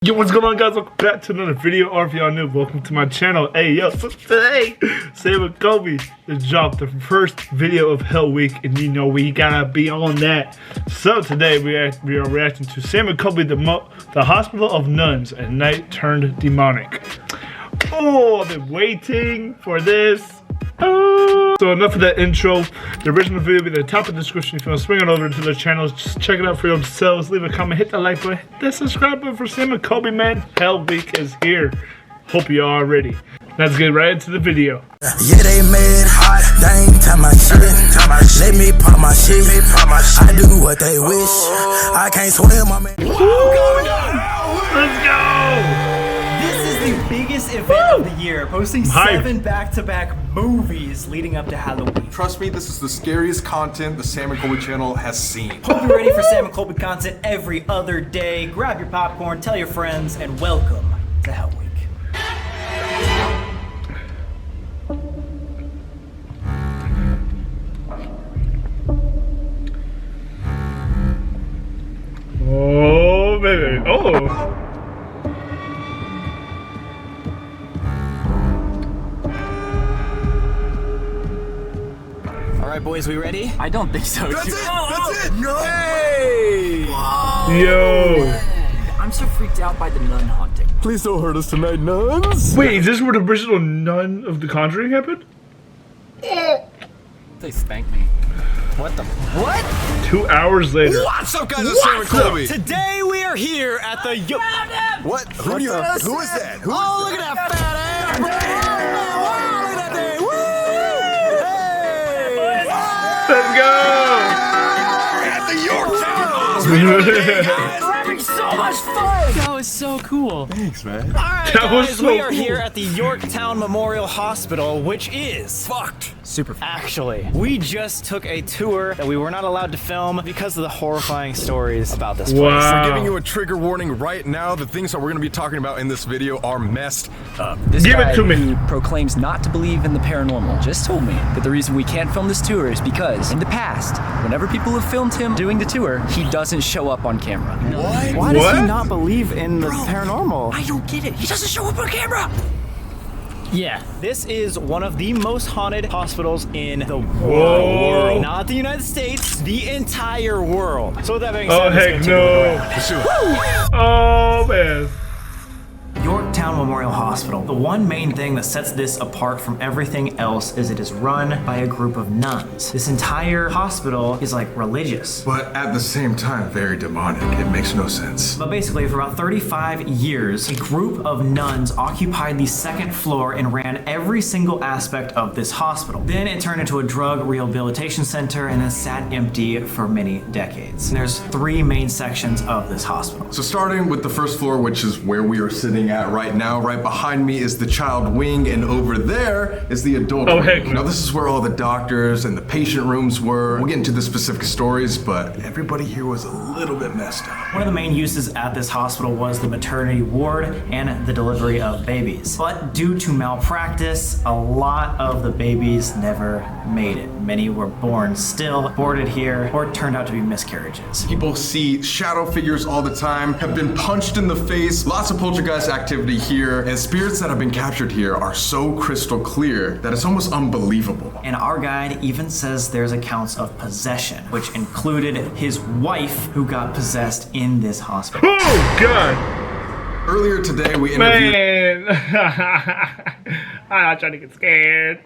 Yo, what's going on, guys? Welcome back to another video, or if y'all new, welcome to my channel. Hey, yo, so today, Sam and Colby has dropped the first video of Hell Week, and you know we gotta be on that. So today, we are reacting to Sam and Colby, the Hospital of Nuns, at night turned demonic. Oh, I've been waiting for this. So enough of that intro. The original video will be at the top of the description. If you want to swing on over to their channels, just check it out for yourselves. Leave a comment, hit that like button, hit that subscribe button for Sam and Colby, man. Hell Week is here. Hope you all are ready. Let's get right into the video. Yeah, they mad. They ain't time my shit. Let me pop my shit. I do what they wish. I can't swim, my man. Let's go! The biggest event of the year, posting 7 back-to-back movies leading up to Halloween. Trust me, this is the scariest content the Sam and Colby channel has seen. Hope you're ready for Sam and Colby content every other day. Grab your popcorn, tell your friends, and welcome to Hell Week. Oh, baby. Oh. Alright, boys, we ready? I don't think so. That's it! No. Hey! Yo. I'm so freaked out by the nun haunting. Please don't hurt us tonight, nuns! Wait, is this where the original Nun of the Conjuring happened? They spanked me. What the? What? 2 hours later. What's up, guys? It's Sam and Colby. Today we are here at the What? Who is that? Who is that? Oh, look at that fat ass! Wow, look at that thing! Woo! Let's go! At the Yorktown Hospital! We're having so much fun! That was so cool. Thanks, man. Alright, That was guys, so we are cool. here at the Yorktown Memorial Hospital, which is Fucked. Super fun. actually, we just took a tour that we were not allowed to film because of the horrifying stories about this place. Wow. We're giving you a trigger warning right now. The things that we're going to be talking about in this video are messed up. This Give it guy to me. who proclaims not to believe in the paranormal just told me that the reason we can't film this tour is because in the past, whenever people have filmed him doing the tour, he doesn't show up on camera. What? Why does he What? not believe in the paranormal? I don't get it. He doesn't show up on camera. Yeah, this is one of the most haunted hospitals in the Whoa. world. Not the United States, the entire world. So with that being said, Oh, let's heck continue around. no. Let's do it. Oh, man. Yorktown Memorial Hospital. The one main thing that sets this apart from everything else is it is run by a group of nuns. This entire hospital is like religious. But at the same time, very demonic. It makes no sense. But basically, for about 35 years, a group of nuns occupied the second floor and ran every single aspect of this hospital. Then it turned into a drug rehabilitation center and then sat empty for many decades. And there's 3 main sections of this hospital. So starting with the first floor, which is where we are sitting at right now, right behind me is the child wing, and over there is the adult Oh, wing. heck no. Now this is where all the doctors and the patient rooms were. We'll get into the specific stories, but everybody here was a little bit messed up. One of the main uses at this hospital was the maternity ward and the delivery of babies. But due to malpractice, a lot of the babies never made it. Many were born still, aborted here, or turned out to be miscarriages. People see shadow figures all the time, have been punched in the face, lots of poltergeist activity here, and spirits that have been captured here are so crystal clear that it's almost unbelievable. And our guide even says there's accounts of possession, which included his wife who got possessed in this hospital. Oh, God. Earlier today, we interviewed Man. I'm not trying to get scared.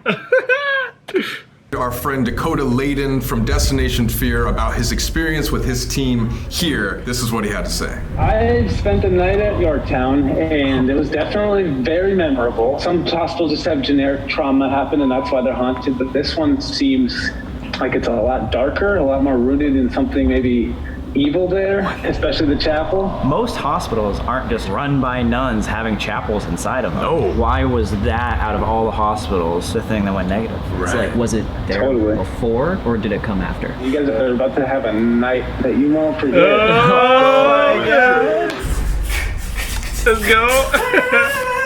our friend Dakota Layden from Destination Fear about his experience with his team here. This is what he had to say. I spent the night at Yorktown, and it was definitely very memorable. Some hospitals just have generic trauma happen, and that's why they're haunted, but this one seems like it's a lot darker, a lot more rooted in something maybe evil there, especially the chapel. Most hospitals aren't just run by nuns having chapels inside of them. No. Why was that, out of all the hospitals, the thing that went negative? It's like, was it there Totally. Before, or did it come after? You guys are about to have a night that you won't forget. Oh, my God. Let's go.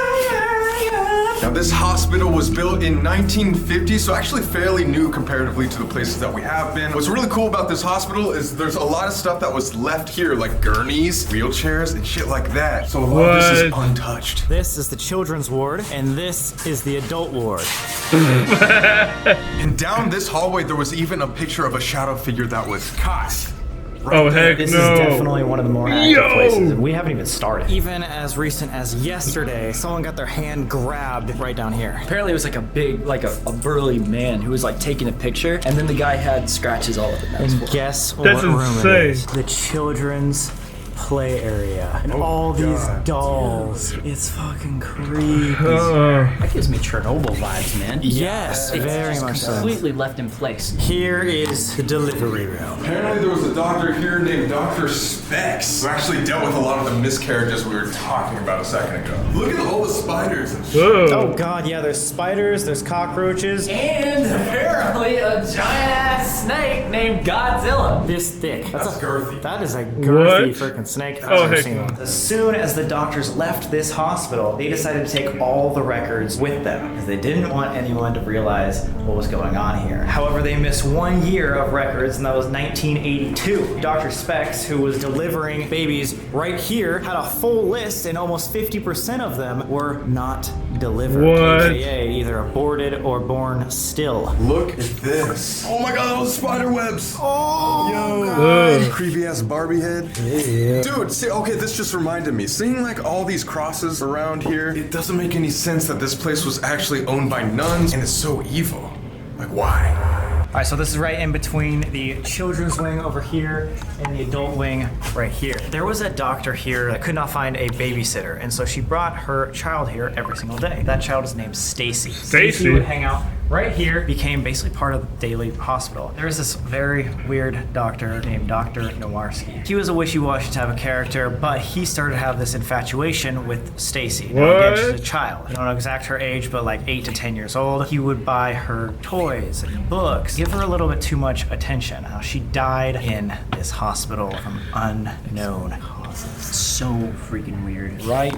Now this hospital was built in 1950, so actually fairly new comparatively to the places that we have been. What's really cool about this hospital is there's a lot of stuff that was left here, like gurneys, wheelchairs, and shit like that. So a lot of this is untouched. This is the children's ward, and this is the adult ward. And down this hallway, there was even a picture of a shadow figure that was caught. Oh heck This no. is definitely one of the more active Yo! places, and we haven't even started. Even as recent as yesterday, someone got their hand grabbed right down here. Apparently it was like a big, like a burly man who was like taking a picture, and then the guy had scratches all over him. And guess That's what room it insane. is? The children's play area. And all these dolls. It's fucking creepy. That gives me Chernobyl vibes, man. Yes, very much so. Completely left in place. Here is the delivery room. Apparently there was a doctor here named Dr. Specs who actually dealt with a lot of the miscarriages we were talking about a second ago. Look at all the spiders and shit. Whoa. Oh god, yeah, there's spiders, there's cockroaches. And apparently a giant ass snake named Godzilla. This thick. That's girthy. That is a girthy What? freaking snake. I've Oh, ever heck seen no. one. As soon as the doctors left this hospital, they decided to take all the records with them because they didn't want anyone to realize what was going on here. However, they missed 1 year of records, and that was 1982. Dr. Specs, who was delivering babies right here, had a full list, and almost 50% of them were not delivered. What? AKA either aborted or born still. Look at this. Oh my god, those spider webs. Oh, Ugh. Creepy ass Barbie head. Dude, see, okay, this just reminded me. Seeing like all these crosses around here, it doesn't make any sense that this place was actually owned by nuns and it's so evil. Like, why? All right, so this is right in between the children's wing over here and the adult wing right here. There was a doctor here that could not find a babysitter, and so she brought her child here every single day. That child is named Stacy. Stacy? would hang out right here, became basically part of the daily hospital. There was this very weird doctor named Dr. Nowarski. He was a wishy-washy type of character, but he started to have this infatuation with Stacy. Now, again, she's a What? child. I don't know exact her age, but like 8 to 10 years old. He would buy her toys and books, give her a little bit too much attention. Now, she died in this hospital from unknown causes. So freaking weird. Right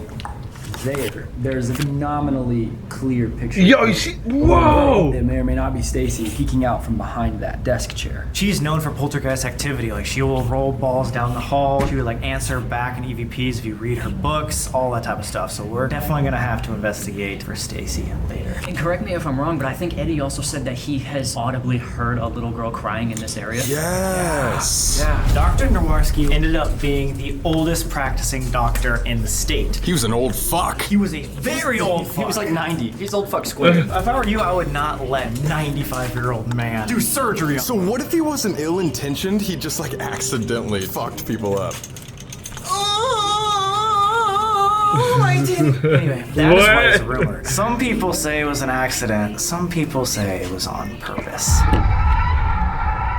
there's a phenomenally clear picture. Yo, you see? Whoa! It may or may not be Stacy peeking out from behind that desk chair. She's known for poltergeist activity. Like, she will roll balls down the hall. She would like answer back in EVPs if you read her books, all that type of stuff. So we're definitely gonna have to investigate for Stacy later. And correct me if I'm wrong, but I think Eddie also said that he has audibly heard a little girl crying in this area. Yes. Yeah, Dr. Nowarski ended up being the oldest practicing doctor in the state. He was an old fuck. He was a very old fuck. He was like 90. He's old fuck square. If I were you, I would not let 95-year-old man do surgery on So what if he wasn't ill-intentioned? He just like accidentally fucked people up. Anyway, that is what is What? rumored. Some people say it was an accident. Some people say it was on purpose.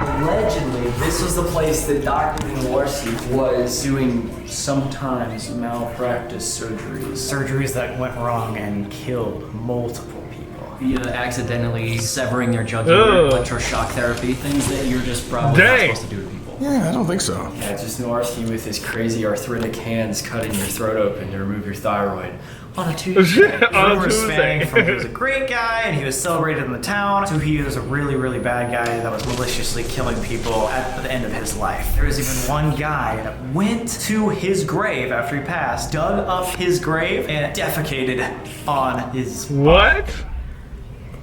Allegedly, this was the place that Dr. Nowarski was doing sometimes malpractice surgeries. Surgeries that went wrong and killed multiple people. Via accidentally severing their jugular, Ugh. electroshock therapy, things that you're just probably not Dang. supposed to do to people. Yeah, I don't think so. Yeah, just Nowarski with his crazy arthritic hands cutting your throat open to remove your thyroid on a Tuesday. On Rumors Tuesday. spanning from he was a great guy and he was celebrated in the town to he was a really, really bad guy that was maliciously killing people at the end of his life. There was even one guy that went to his grave after he passed, dug up his grave, and defecated on his What?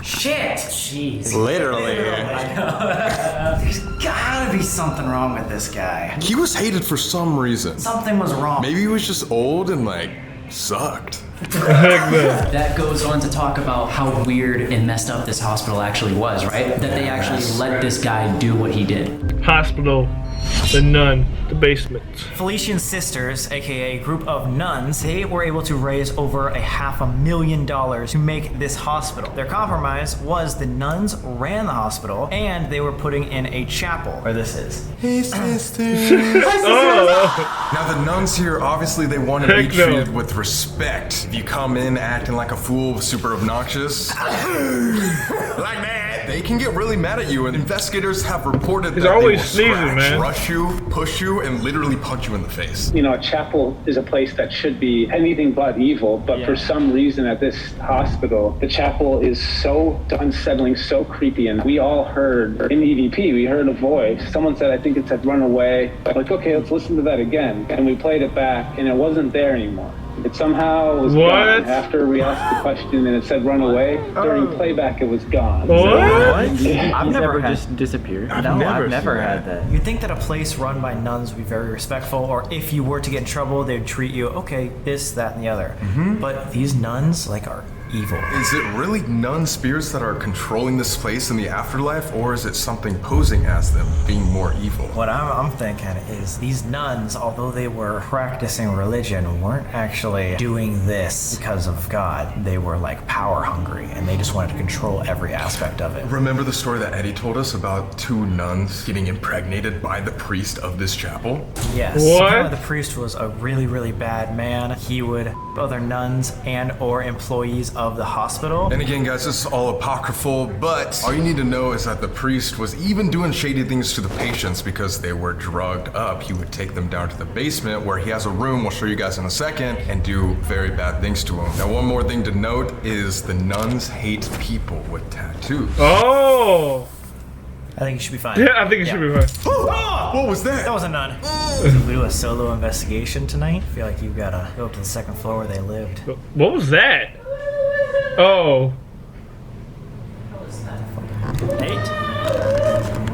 shit. Jeez. Literally. There's gotta be something wrong with this guy. He was hated for some reason. Something was wrong. Maybe he was just old and like sucked. Heck no. That goes on to talk about how weird and messed up this hospital actually was, right? That they actually let this guy do what he did. Hospital, the nun, the basement. Felician sisters, aka a group of nuns, they were able to raise over $500,000 to make this hospital. Their compromise was the nuns ran the hospital and they were putting in a chapel where this is. Hey, sisters. Oh, Now the nuns here, obviously they want to be Heck no. treated with respect. If you come in acting like a fool, super obnoxious, like that, They can get really mad at you, and investigators have reported He's that always they will sneezing, scratch, man. rush you, push you, and literally punch you in the face. You know, a chapel is a place that should be anything but evil, but for some reason at this hospital, the chapel is so unsettling, so creepy, and we all heard in EVP, we heard a voice. Someone said, I think it said run away. Like, okay, let's listen to that again. And we played it back, and it wasn't there anymore. It somehow was gone. After we asked the question and it said run away, during playback it was gone. I've never just disappeared. No, I've never had that. You'd think that a place run by nuns would be very respectful, or if you were to get in trouble, they'd treat you, okay, this, that, and the other. But these nuns, like, are evil. Is it really nun spirits that are controlling this place in the afterlife, or is it something posing as them, being more evil? What I'm thinking is these nuns, although they were practicing religion, weren't actually doing this because of God. They were like power hungry, and they just wanted to control every aspect of it. Remember the story that Eddie told us about 2 nuns getting impregnated by the priest of this chapel? Yes. Apparently the priest was a really, really bad man. He would other nuns and or employees of the hospital. And again, guys, this is all apocryphal, but all you need to know is that the priest was even doing shady things to the patients because they were drugged up. He would take them down to the basement where he has a room, we'll show you guys in a second, and do very bad things to them. Now, one more thing to note is the nuns hate people with tattoos. Oh! I think you should be fine. Yeah, I think it should be fine. What was that? That was a nun. If we do a solo investigation tonight, I feel like you've got to go up to the second floor where they lived. What was that? Oh.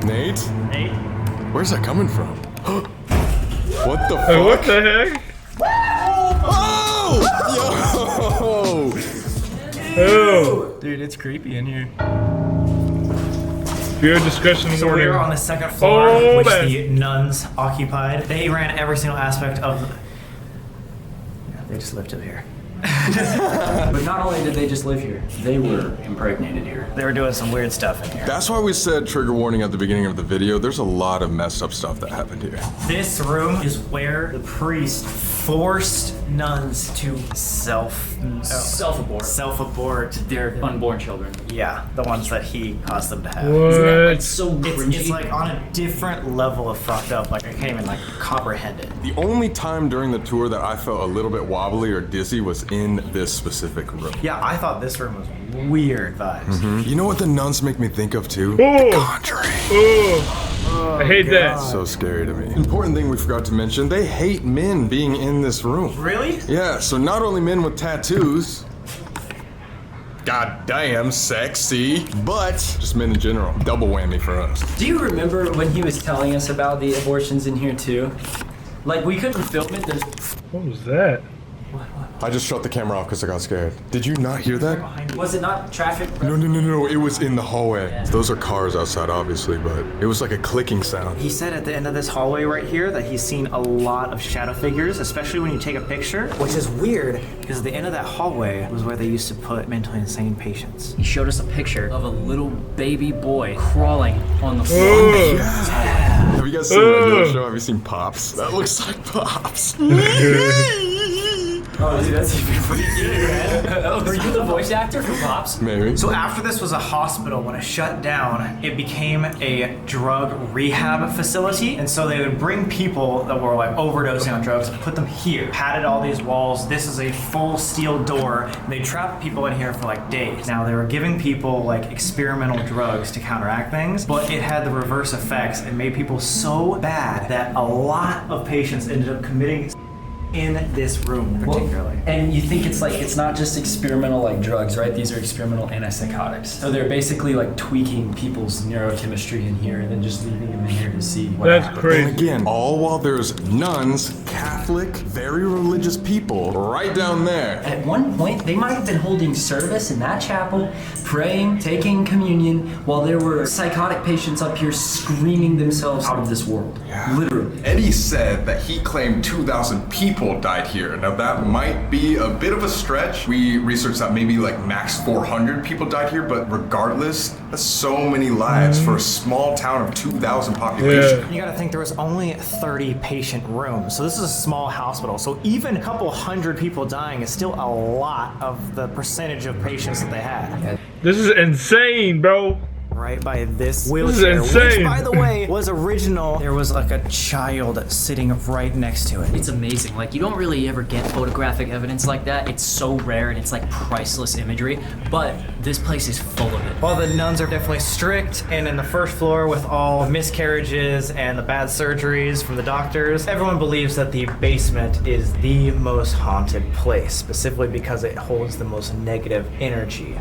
Nate? Nate? Where's that coming from? What the fuck? Hey, what the heck? Oh! Yo! Oh. Dude, it's creepy in here. Viewer discretion So warning. we were on the second floor, which man. the nuns occupied. They ran every single aspect of the... Yeah, they just lived up here. But not only did they just live here, they were impregnated here. They were doing some weird stuff in here. That's why we said trigger warning at the beginning of the video. There's a lot of messed up stuff that happened here. This room is where the priest forced nuns to Self-abort. self-abort Their unborn children. Yeah, the ones that he caused them to have. What? So It's like on a different level of fucked up. Like I can't even like comprehend it. The only time during the tour that I felt a little bit wobbly or dizzy was in this specific room. Yeah, I thought this room was weird vibes. You know what the nuns make me think of too? Oh. The Conjuring. Oh. I hate that. So scary to me. Important thing we forgot to mention, they hate men being in this room. Really? Yeah, so not only men with tattoos, god damn sexy, but just men in general. Double whammy for us. Do you remember when he was telling us about the abortions in here too? Like we couldn't film it. What was that? I just shut the camera off because I got scared. Did you not hear that? Was it not traffic? No, it was in the hallway. Those are cars outside, obviously, but it was like a clicking sound. He said at the end of this hallway right here that he's seen a lot of shadow figures, especially when you take a picture, which is weird because at the end of that hallway was where they used to put mentally insane patients. He showed us a picture of a little baby boy crawling on the floor. Oh. Have you guys seen that show? Have you seen Pops? That looks like Pops. Oh, dude, that's even funny. Were you the voice actor for Pops? Maybe. So after this was a hospital, when it shut down, it became a drug rehab facility. And so they would bring people that were like overdosing on drugs and put them here, padded all these walls. This is a full steel door. And they trapped people in here for like days. Now they were giving people like experimental drugs to counteract things, but it had the reverse effects. It made people so bad that a lot of patients ended up committing in this room particularly. And you think it's like, it's not just experimental like drugs, right? These are experimental antipsychotics. So they're basically like tweaking people's neurochemistry in here and then just leaving them in here to see what That's happens. crazy. And again, all while there's nuns, Catholic, very religious people right down there. At one point, they might have been holding service in that chapel, praying, taking communion, while there were psychotic patients up here screaming themselves out of this world. Yeah. Literally. Eddie said that he claimed 2,000 people died here. Now that might be a bit of a stretch. We researched that maybe like max 400 people died here, but regardless, that's so many lives for a small town of 2,000 population. Yeah. You gotta think there was only 30 patient rooms. So this is a small hospital. So even a couple hundred people dying is still a lot of the percentage of patients that they had. This is insane, bro. right by this is wheelchair, which, insane. by the way, was original. There was like a child sitting right next to it. It's amazing. Like, you don't really ever get photographic evidence like that. It's so rare and it's like priceless imagery, but this place is full of it. While the nuns are definitely strict, and in the first floor with all miscarriages and the bad surgeries from the doctors, everyone believes that the basement is the most haunted place, specifically because it holds the most negative energy.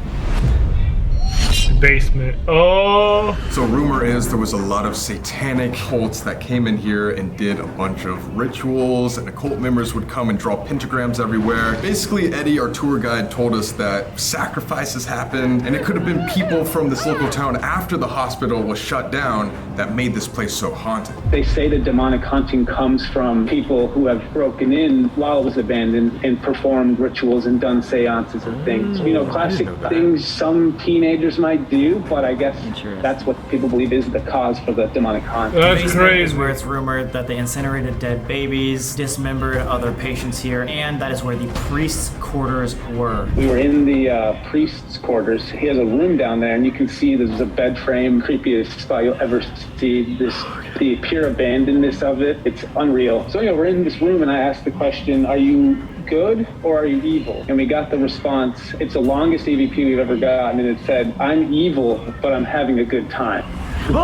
Basement. Oh. So rumor is there was a lot of satanic cults that came in here and did a bunch of rituals, and the cult members would come and draw pentagrams everywhere. Basically, Eddie, our tour guide, told us that sacrifices happened, and it could have been people from this local town after the hospital was shut down that made this place so haunted. They say the demonic haunting comes from people who have broken in while it was abandoned and performed rituals and done seances and things. You know, classic things some teenagers might do, but I guess that's what people believe is the cause for the demonic haunt. That's Basement crazy. is where it's rumored that they incinerated dead babies, dismembered other patients here, and that is where the priest's quarters were. We were in the priest's quarters. He has a room down there, and you can see there's a bed frame, creepiest spot you'll ever see. The pure abandonedness of it, it's unreal. So, we're in this room, and I asked the question, are you good or are you evil? And we got the response, it's the longest EVP we've ever gotten, and it said, I'm evil, but I'm having a good time.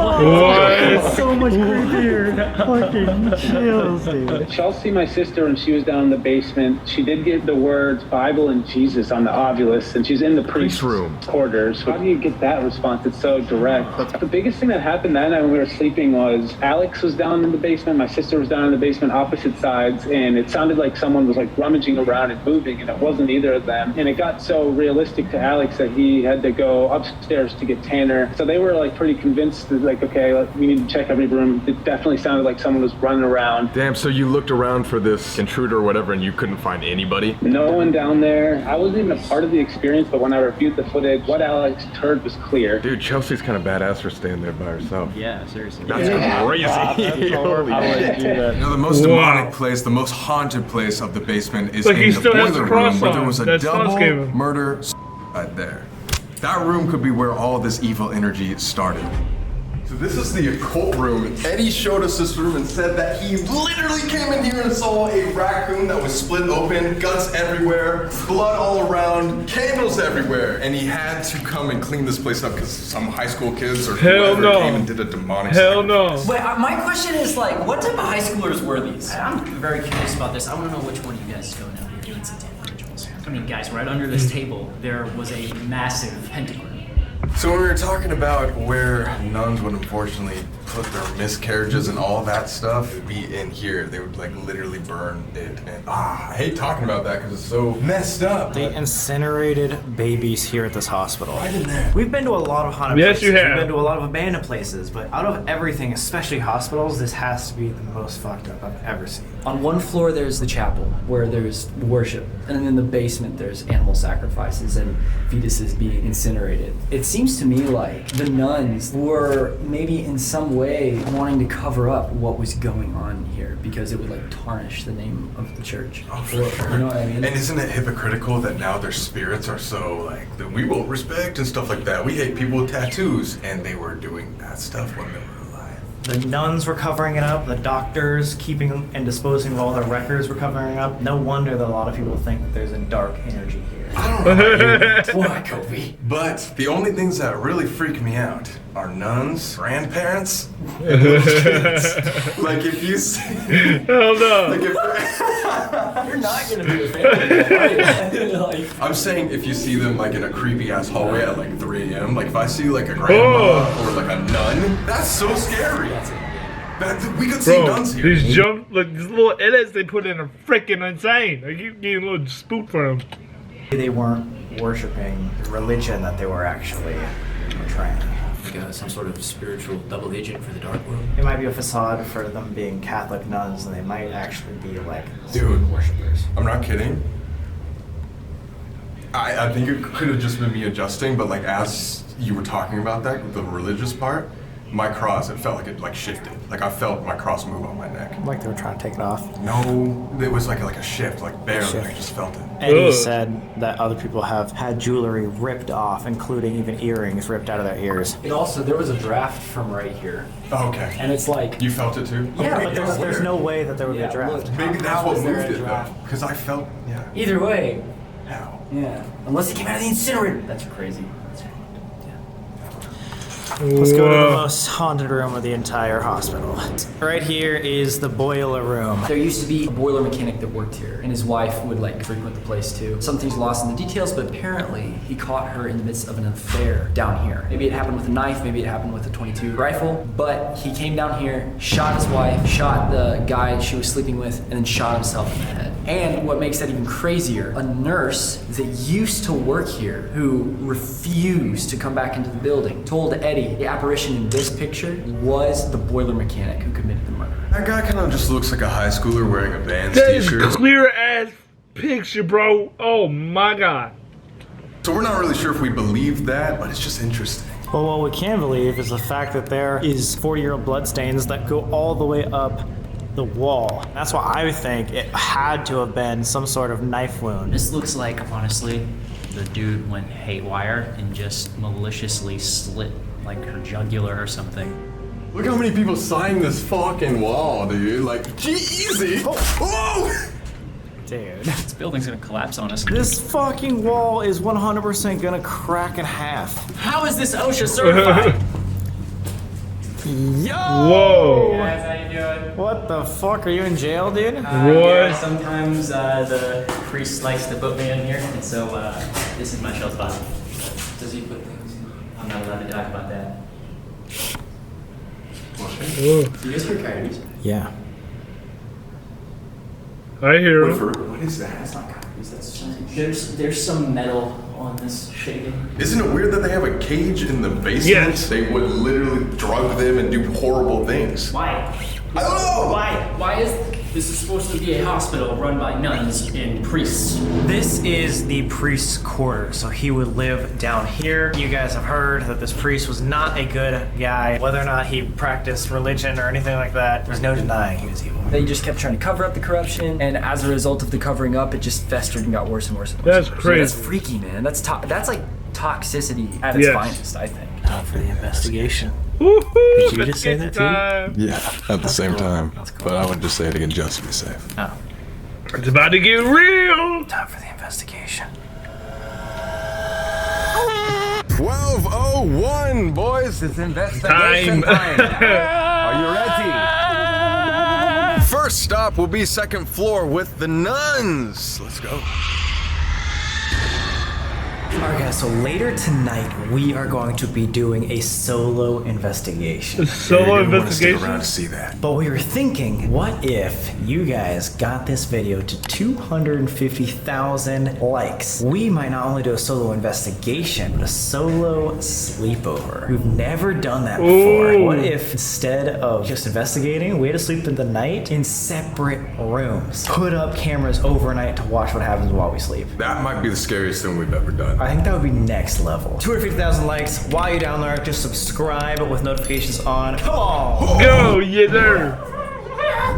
What? So much creepier. Fucking chills, dude. Chelsea, my sister, when she was down in the basement, she did get the words Bible and Jesus on the ovulus, and she's in the priest's room quarters. How do you get that response? It's so direct. But the biggest thing that happened that night when we were sleeping was Alex was down in the basement, my sister was down in the basement, opposite sides, and it sounded like someone was like rummaging around and moving, and it wasn't either of them. And it got so realistic to Alex that he had to go upstairs to get Tanner. So they were like pretty convinced that, like, okay, we need to check every room. It definitely sounded like someone was running around. Damn, so you looked around for this intruder or whatever and you couldn't find anybody? No one down there. I wasn't even a part of the experience, but when I reviewed the footage, what Alex heard was clear. Dude, Chelsea's kind of badass for staying there by herself. Yeah, seriously. That's crazy. Holy shit. You know, the most demonic place, the most haunted place of the basement is Like, he in the still has boiler the cross room where on. there was a That Sons gave double him. murder right there. That room could be where all this evil energy started. So this is the occult room. Eddie showed us this room and said that he literally came in here and saw a raccoon that was split open, guts everywhere, blood all around, candles everywhere, and he had to come and clean this place up because some high school kids or Hell whoever no. came and did a demonic Hell sacrifice. no. Wait, my question is, like, what type of high schoolers were these? I'm very curious about this. I want to know which one of you guys is going out here doing satanic rituals. I mean, guys, right under this table, there was a massive pentagram. So when we were talking about where nuns would unfortunately put their miscarriages and all that stuff, it would be in here. They would like literally burn it. And I hate talking about that because it's so messed up. They incinerated babies here at this hospital. Right in there. We've been to a lot of haunted Yes, places. you have. We've been to a lot of abandoned places, but out of everything, especially hospitals, this has to be the most fucked up I've ever seen. On one floor, there's the chapel where there's worship, and then in the basement, there's animal sacrifices and fetuses being incinerated. It seems to me like the nuns were maybe in some way wanting to cover up what was going on here because it would like tarnish the name of the church. Oh, for sure. You know what I mean? And isn't it hypocritical that now their spirits are so like that we will respect and stuff like that? We hate people with tattoos, and they were doing that stuff when they were alive. The nuns were covering it up. The doctors keeping and disposing of all their records were covering it up. No wonder that a lot of people think that there's a dark energy here. I don't know about you. Why, Colby? But the only things that really freak me out are nuns, grandparents, and little kids. Like if you see, Hell no. like if, You're not gonna be a fan, right? I'm saying if you see them like in a creepy ass hallway at like 3 a.m. Like if I see like a grandma or like a nun, that's so scary. We could see Bro, nuns here. these these little edits they put in are freaking insane. Like, you getting a little spooked for them. They weren't worshiping the religion that they were actually portraying. Like some sort of spiritual double agent for the dark world. It might be a facade for them being Catholic nuns, and they might actually be like Dude, worshippers. I'm not kidding. I think it could have just been me adjusting, but like as you were talking about that, the religious part, my cross, it felt like it like shifted. Like I felt my cross move on my neck. Like they were trying to take it off. No, it was like a shift, like barely. I just felt it. Eddie said that other people have had jewelry ripped off, including even earrings ripped out of their ears. It also, there was a draft from right here. Oh, okay. And it's like... You felt it too? Yeah, But there's no way that there would be a draft. look, Maybe that's how what is there moved a it though. draft? Because I felt, Either way, how? yeah. Unless he came out of the incinerator. That's crazy. Let's go to the most haunted room of the entire hospital. Right here is the boiler room. There used to be a boiler mechanic that worked here, and his wife would like frequent the place too. Something's lost in the details, but apparently he caught her in the midst of an affair down here. Maybe it happened with a knife, maybe it happened with a .22 rifle, but he came down here, shot his wife, shot the guy she was sleeping with, and then shot himself in the head. And what makes that even crazier, a nurse that used to work here, who refused to come back into the building, told Eddie the apparition in this picture was the boiler mechanic who committed the murder. That guy kind of just looks like a high schooler wearing a Vans That is t-shirt. clear as picture, bro. Oh my god. So we're not really sure if we believe that, but it's just interesting. Well, what we can believe is the fact that there is 40-year-old bloodstains that go all the way up the wall. That's why I think it had to have been some sort of knife wound. This looks like, honestly, the dude went haywire and just maliciously slit like her jugular or something. Look how many people signed this fucking wall, dude. Like, easy. Oh! Dude. This building's gonna collapse on us. This fucking wall is 100% gonna crack in half. How is this OSHA certified? Yo! Whoa. Guys, how you doing? What the fuck? Are you in jail, dude? Roy. Sometimes the priest likes to put me in here, and so this is my shell spot. Does he put things in? I'm not allowed to talk about that. Whoa. Do you guys hear coyotes? Yeah. I hear him. What is that? That's not coyotes, that's there's some metal on this shaking. Isn't it weird that they have a cage in the basement? Yes. They would literally drug them and do horrible things. Why? I don't know! Why is this is supposed to be a hospital run by nuns and priests? This is the priest's quarters, so he would live down here. You guys have heard that this priest was not a good guy. Whether or not he practiced religion or anything like that, there's no denying he was evil. They just kept trying to cover up the corruption, and as a result of the covering up, it just festered and got worse and worse and worse. That's and worse. crazy. That's freaky, man. That's like toxicity at its Yes. finest, I think. Time for the investigation. Woohoo! Did you just say that too? Time. Yeah, at the same time. That's cool. But I would just say it again just to be safe. Oh, It's about to get real. time for the investigation. 12:01, boys. It's investigation Time. Are you ready? First stop will be second floor with the nuns. Let's go. Alright guys, so later tonight we are going to be doing a solo investigation. Solo investigation. to see that. But we were thinking, what if you guys got this video to 250,000 likes? We might not only do a solo investigation, but a solo sleepover. We've never done that before. Ooh. What if instead of just investigating, we had to sleep in the night in separate rooms? Put up cameras overnight to watch what happens while we sleep. That might be the scariest thing we've ever done. I think that would be next level. 250,000 likes. While you're down there, just subscribe with notifications on. Come on! Go, yeah, there.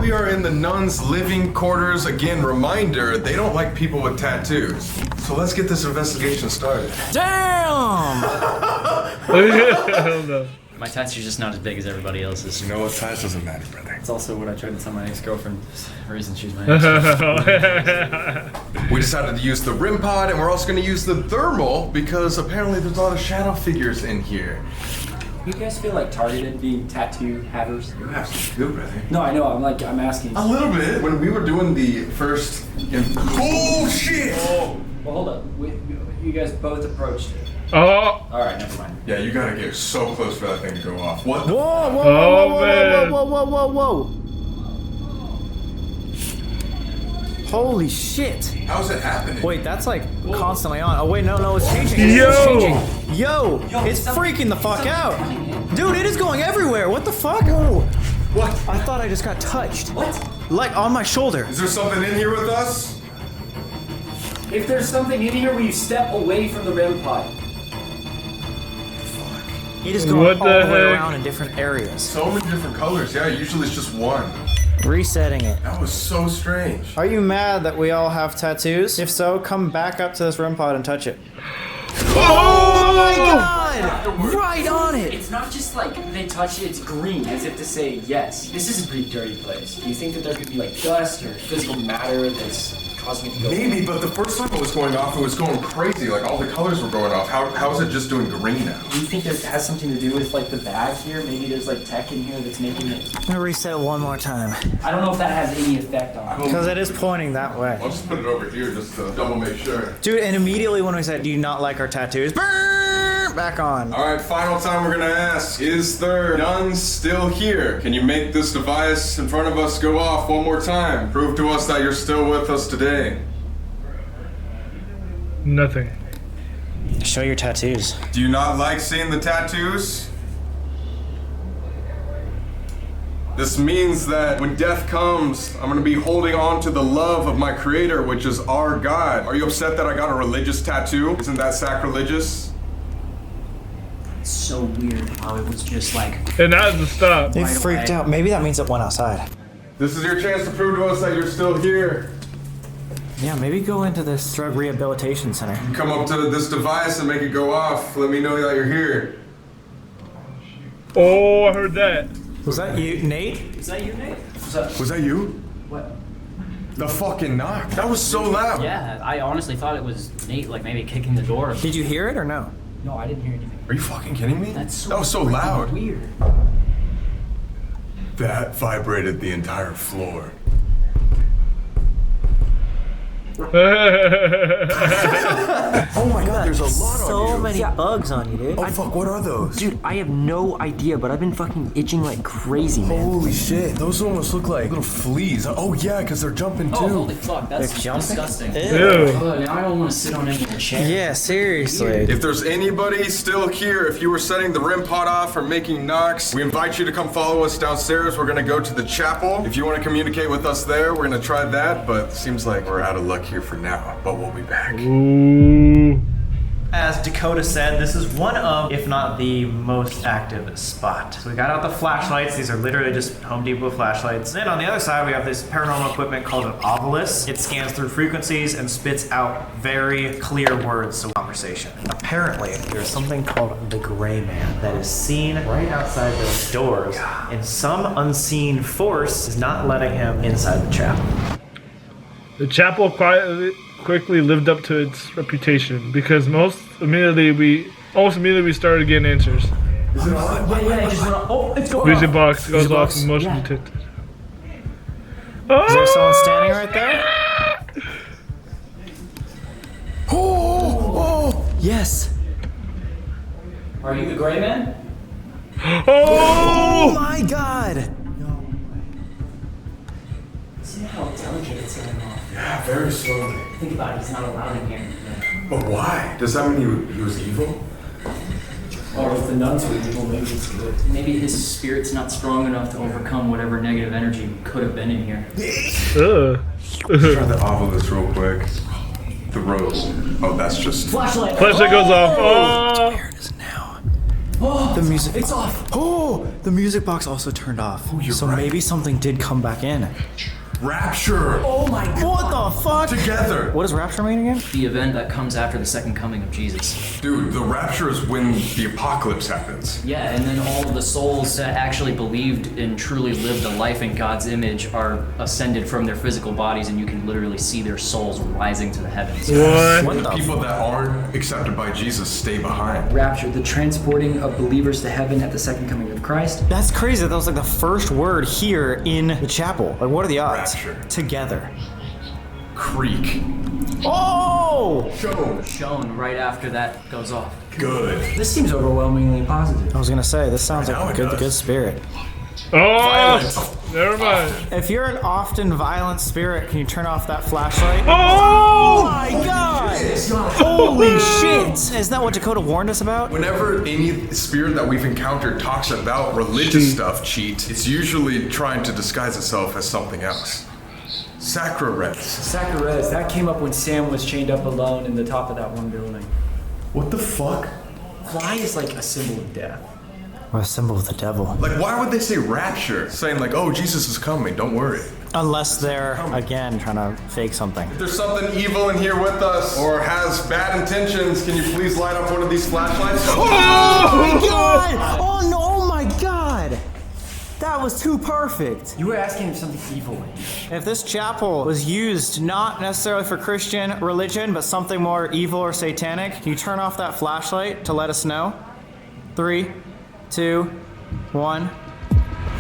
We are in the nuns' living quarters. Again, reminder, they don't like people with tattoos. So let's get this investigation started. Damn! Hell no. My tattoo's just not as big as everybody else's. You know what, size doesn't matter, brother. It's also what I tried to tell my ex-girlfriend. The reason she's my We decided to use the REM pod, and we're also going to use the thermal because apparently there's a lot of shadow figures in here. You guys feel like targeted being tattoo havers? You have some good, brother. No, I know. I'm asking. A little bit. When we were doing the first... Oh, shit! Well, hold up. You guys both approached it. Oh, All right, never mind. Yeah, you gotta get so close for that thing to go off. What the... Whoa, whoa, Oh, whoa, man. whoa, whoa, whoa, whoa, whoa. Holy shit. How's it happening? Wait, that's like constantly on. Oh, wait, no, it's changing. Yo. It's changing. Yo, it's freaking the fuck out. Dude, it is going everywhere. What the fuck? Oh. What? I thought I just got touched. What? Like on my shoulder. Is there something in here with us? If there's something in here, will you step away from the REM pod? He just going What all the the way heck? around in different areas. So many different colors. Yeah, usually it's just one. Resetting it. That was so strange. Are you mad that we all have tattoos? If so, come back up to this REM pod and touch it. Oh my god! Right on it! It's not just like they touch it, it's green, as if to say, yes, this is a pretty dirty place. Do you think that there could be like dust or physical matter that's causing it to go? Maybe, but the first time it was going off, it was going crazy. Like all the colors were going off. How is it just doing green now? Do you think that has something to do with like the bag here? Maybe there's like tech in here that's making it. I'm gonna reset it one more time. I don't know if that has any effect on it. Because it is pointing that way. I'll just put it over here just to double make sure. Dude, and immediately when we said, do you not like our tattoos? Brrr, back on. All right, final time we're gonna ask: is there nuns still here? Can you make this device in front of us go off one more time? Prove to us that you're still with us today. Nothing. Show your tattoos. Do you not like seeing the tattoos? This means that when death comes, I'm gonna be holding on to the love of my creator, which is our God. Are you upset that I got a religious tattoo? Isn't that sacrilegious? It's so weird how it was just like. And that is the stop. They Right freaked away. out. Maybe that means it went outside. This is your chance to prove to us that you're still here. Yeah, maybe go into this drug rehabilitation center. You come up to this device and make it go off. Let me know that you're here. Oh, I heard that. Was that you, Nate? Is that you, Nate? Was that you? What? The fucking knock. That was so loud. Yeah, I honestly thought it was Nate, like maybe kicking the door. Did you hear it or no? No, I didn't hear anything. Are you fucking kidding me? That's so that was so freaking loud. Weird. That vibrated the entire floor. Oh my god, there's a lot on so you. many bugs on you, dude. Oh fuck, what are those? Dude, I have no idea, but I've been fucking itching like crazy, man. Holy shit, those almost look like little fleas. Oh yeah, because they're jumping too. Oh, holy fuck, that's They're jumping? disgusting. Ew. Oh, now I don't want to sit on any of the chairs. Yeah, seriously. If there's anybody still here, if you were setting the REM pod off or making knocks, we invite you to come follow us downstairs. We're gonna go to the chapel. If you want to communicate with us there, we're gonna try that, but seems like we're out of luck here for now, but we'll be back. Ooh. As Dakota said, this is one of, if not the most active spot. So we got out the flashlights. These are literally just Home Depot flashlights. Then on the other side, we have this paranormal equipment called an obelisk. It scans through frequencies and spits out very clear words, so conversation. Apparently, there's something called the Gray Man that is seen right outside those doors, and some unseen force is not letting him inside the chapel. The chapel quickly lived up to its reputation because almost immediately we started getting answers. Yeah, it just went off. Oh, it's going Music off. box goes Music off box? and motion Yeah. detected. Is there someone standing right there? Oh, yes. Are you the gray man? Oh Oh! my god! See how delicate it's going off. Yeah, very slowly. Think about it, he's not allowed in here. But why? Does that mean he was evil? Or if the nuns were evil, maybe it's good. Maybe his spirit's not strong enough to overcome whatever negative energy could have been in here. Ugh. Try the obelisk real quick. The rose. Oh, that's just... Flashlight! Flashlight goes off. Oh! There it is now. Oh, The music. it's off! Oh, the music box also turned off. you're so right. maybe something did come back in. Rapture! Oh my god! What the fuck? Together! What does rapture mean again? The event that comes after the second coming of Jesus. Dude, the rapture is when the apocalypse happens. Yeah, and then all of the souls that actually believed and truly lived a life in God's image are ascended from their physical bodies, and you can literally see their souls rising to the heavens. What? The people that aren't accepted by Jesus stay behind. Rapture, the transporting of believers to heaven at the second coming of Christ. That's crazy. That was like the first word here in the chapel. Like, what are the odds? Rapture. Together. Creek. Oh! Shown right after that goes off. Good. This seems overwhelmingly positive. I was gonna say, this sounds Now like it a good does. spirit. Oh! Never mind. If you're an often violent spirit, can you turn off that flashlight? Oh! My god! Holy shit! Isn't that what Dakota warned us about? Whenever any spirit that we've encountered talks about religious stuff, cheat, it's usually trying to disguise itself as something else. Sacrarets. Sacchares, that came up when Sam was chained up alone in the top of that one building. What the fuck? Fly is like a symbol of death. Or a symbol of the devil. Like, why would they say rapture? Saying like, oh, Jesus is coming, don't worry. Unless they're, again, trying to fake something. If there's something evil in here with us, or has bad intentions, can you please light up one of these flashlights? Oh my god! Oh no, oh my god! That was too perfect. You were asking if something evil in here. If this chapel was used not necessarily for Christian religion, but something more evil or satanic, can you turn off that flashlight to let us know? 3, 2, 1. No!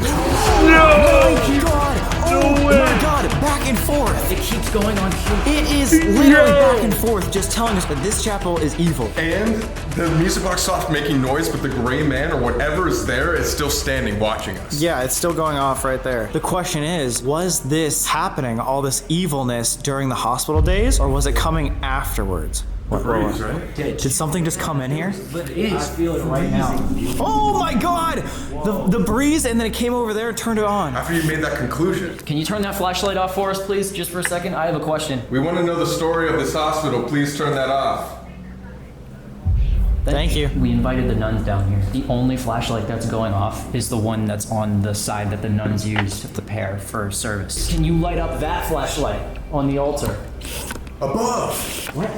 Oh my god! Oh No my way. god! Back and forth! It keeps going on here. It is literally back and forth, just telling us that this chapel is evil. And the music box stopped making noise, but the gray man or whatever is there is still standing watching us. Yeah, it's still going off right there. The question is, was this happening, all this evilness, during the hospital days, or was it coming afterwards? Breeze, right? Did something just come in here? But it is. I feel it right now. Oh my god! The breeze, and then it came over there and turned it on. After you made that conclusion. Can you turn that flashlight off for us, please, just for a second? I have a question. We want to know the story of this hospital. Please turn that off. Thank you. We invited the nuns down here. The only flashlight that's going off is the one that's on the side that the nuns used to prepare for service. Can you light up that flashlight on the altar? Above. What?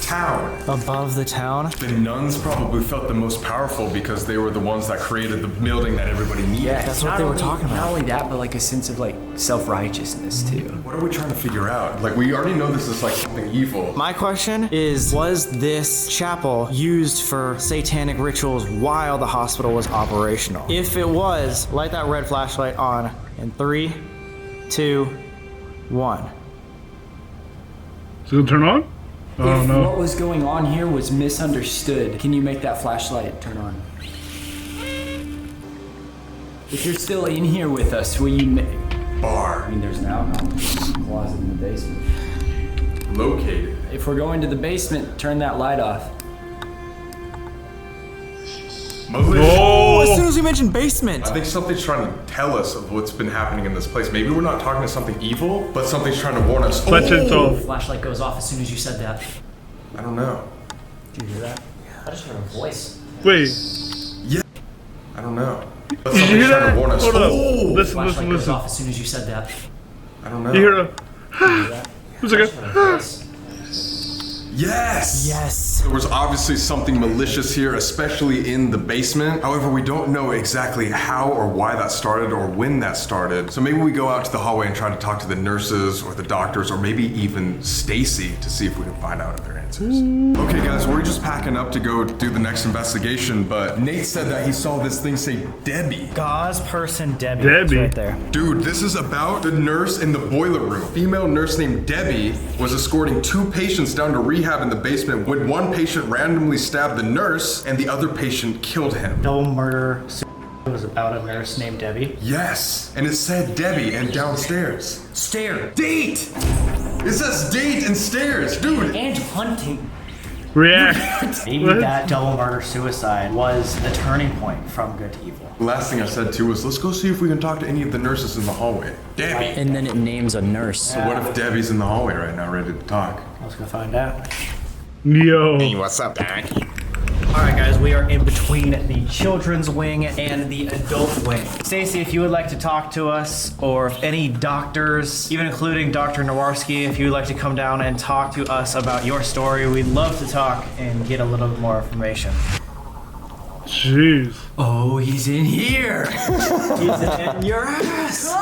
Town. Above the town? The nuns probably felt the most powerful because they were the ones that created the building that everybody needed. Yeah, That's what they were talking about. Not only that, but like a sense of like self-righteousness too. What are we trying to figure out? Like, we already know this is like something evil. My question is, was this chapel used for satanic rituals while the hospital was operational? If it was, light that red flashlight on in 3, 2, 1. Is it gonna turn on? Oh If no. what was going on here was misunderstood, can you make that flashlight turn on? If you're still in here with us, will you Bar. I mean, there's an outhouse closet in the basement. Located. If we're going to the basement, turn that light off. Oh, as soon Oh! as you mentioned basement. I think something's trying to tell us of what's been happening in this place. Maybe we're not talking to something evil, but something's trying to warn us. Clutch it Oh! off. Flashlight goes off as soon as you said that. I don't know. Did you hear that? I just heard a voice. Wait, I don't know. But did you something's hear trying that? to warn us. Hold up. Oh! Listen, Flashlight listen, goes listen. off as soon as you said that. I don't know. You hear a... Who's I it? just heard a voice. Yes! Yes. There was obviously something malicious here, especially in the basement. However, we don't know exactly how or why that started or when that started. So maybe we go out to the hallway and try to talk to the nurses or the doctors or maybe even Stacy to see if we can find out their answers. Okay guys, we're just packing up to go do the next investigation, but Nate said that he saw this thing say Debbie. Gauze person Debbie. Debbie. It's right there. Dude, this is about the nurse in the boiler room. Female nurse named Debbie was escorting 2 patients down to rehab in the basement when one patient randomly stabbed the nurse and the other patient killed him. Double murder was about a nurse named Debbie. Yes, and it said Debbie and downstairs. Stare. Date! It says date and stairs, dude! And hunting. React. Maybe What? that double murder suicide was the turning point from good to evil. The last thing I said too was, let's go see if we can talk to any of the nurses in the hallway. Debbie! And then it names a nurse. So what if Debbie's in the hallway right now ready to talk? Let's go find out. Yo. What's up, Doc? Alright guys, we are in between the children's wing and the adult wing. Stacy, if you would like to talk to us, or if any doctors, even including Dr. Nowarski, if you would like to come down and talk to us about your story, we'd love to talk and get a little bit more information. Jeez. Oh, he's in here. He's in your ass!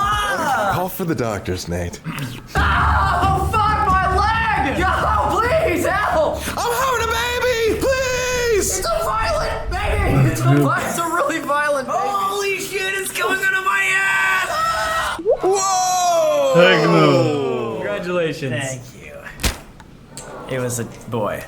Call for the doctors, Nate. Oh, fuck my leg! Yo, please, help! I'm having a baby! Please! It's a violent baby! It's a really violent baby. Holy shit, it's coming out of my ass! Whoa! Heck no. Congratulations. Thank you. It was a boy.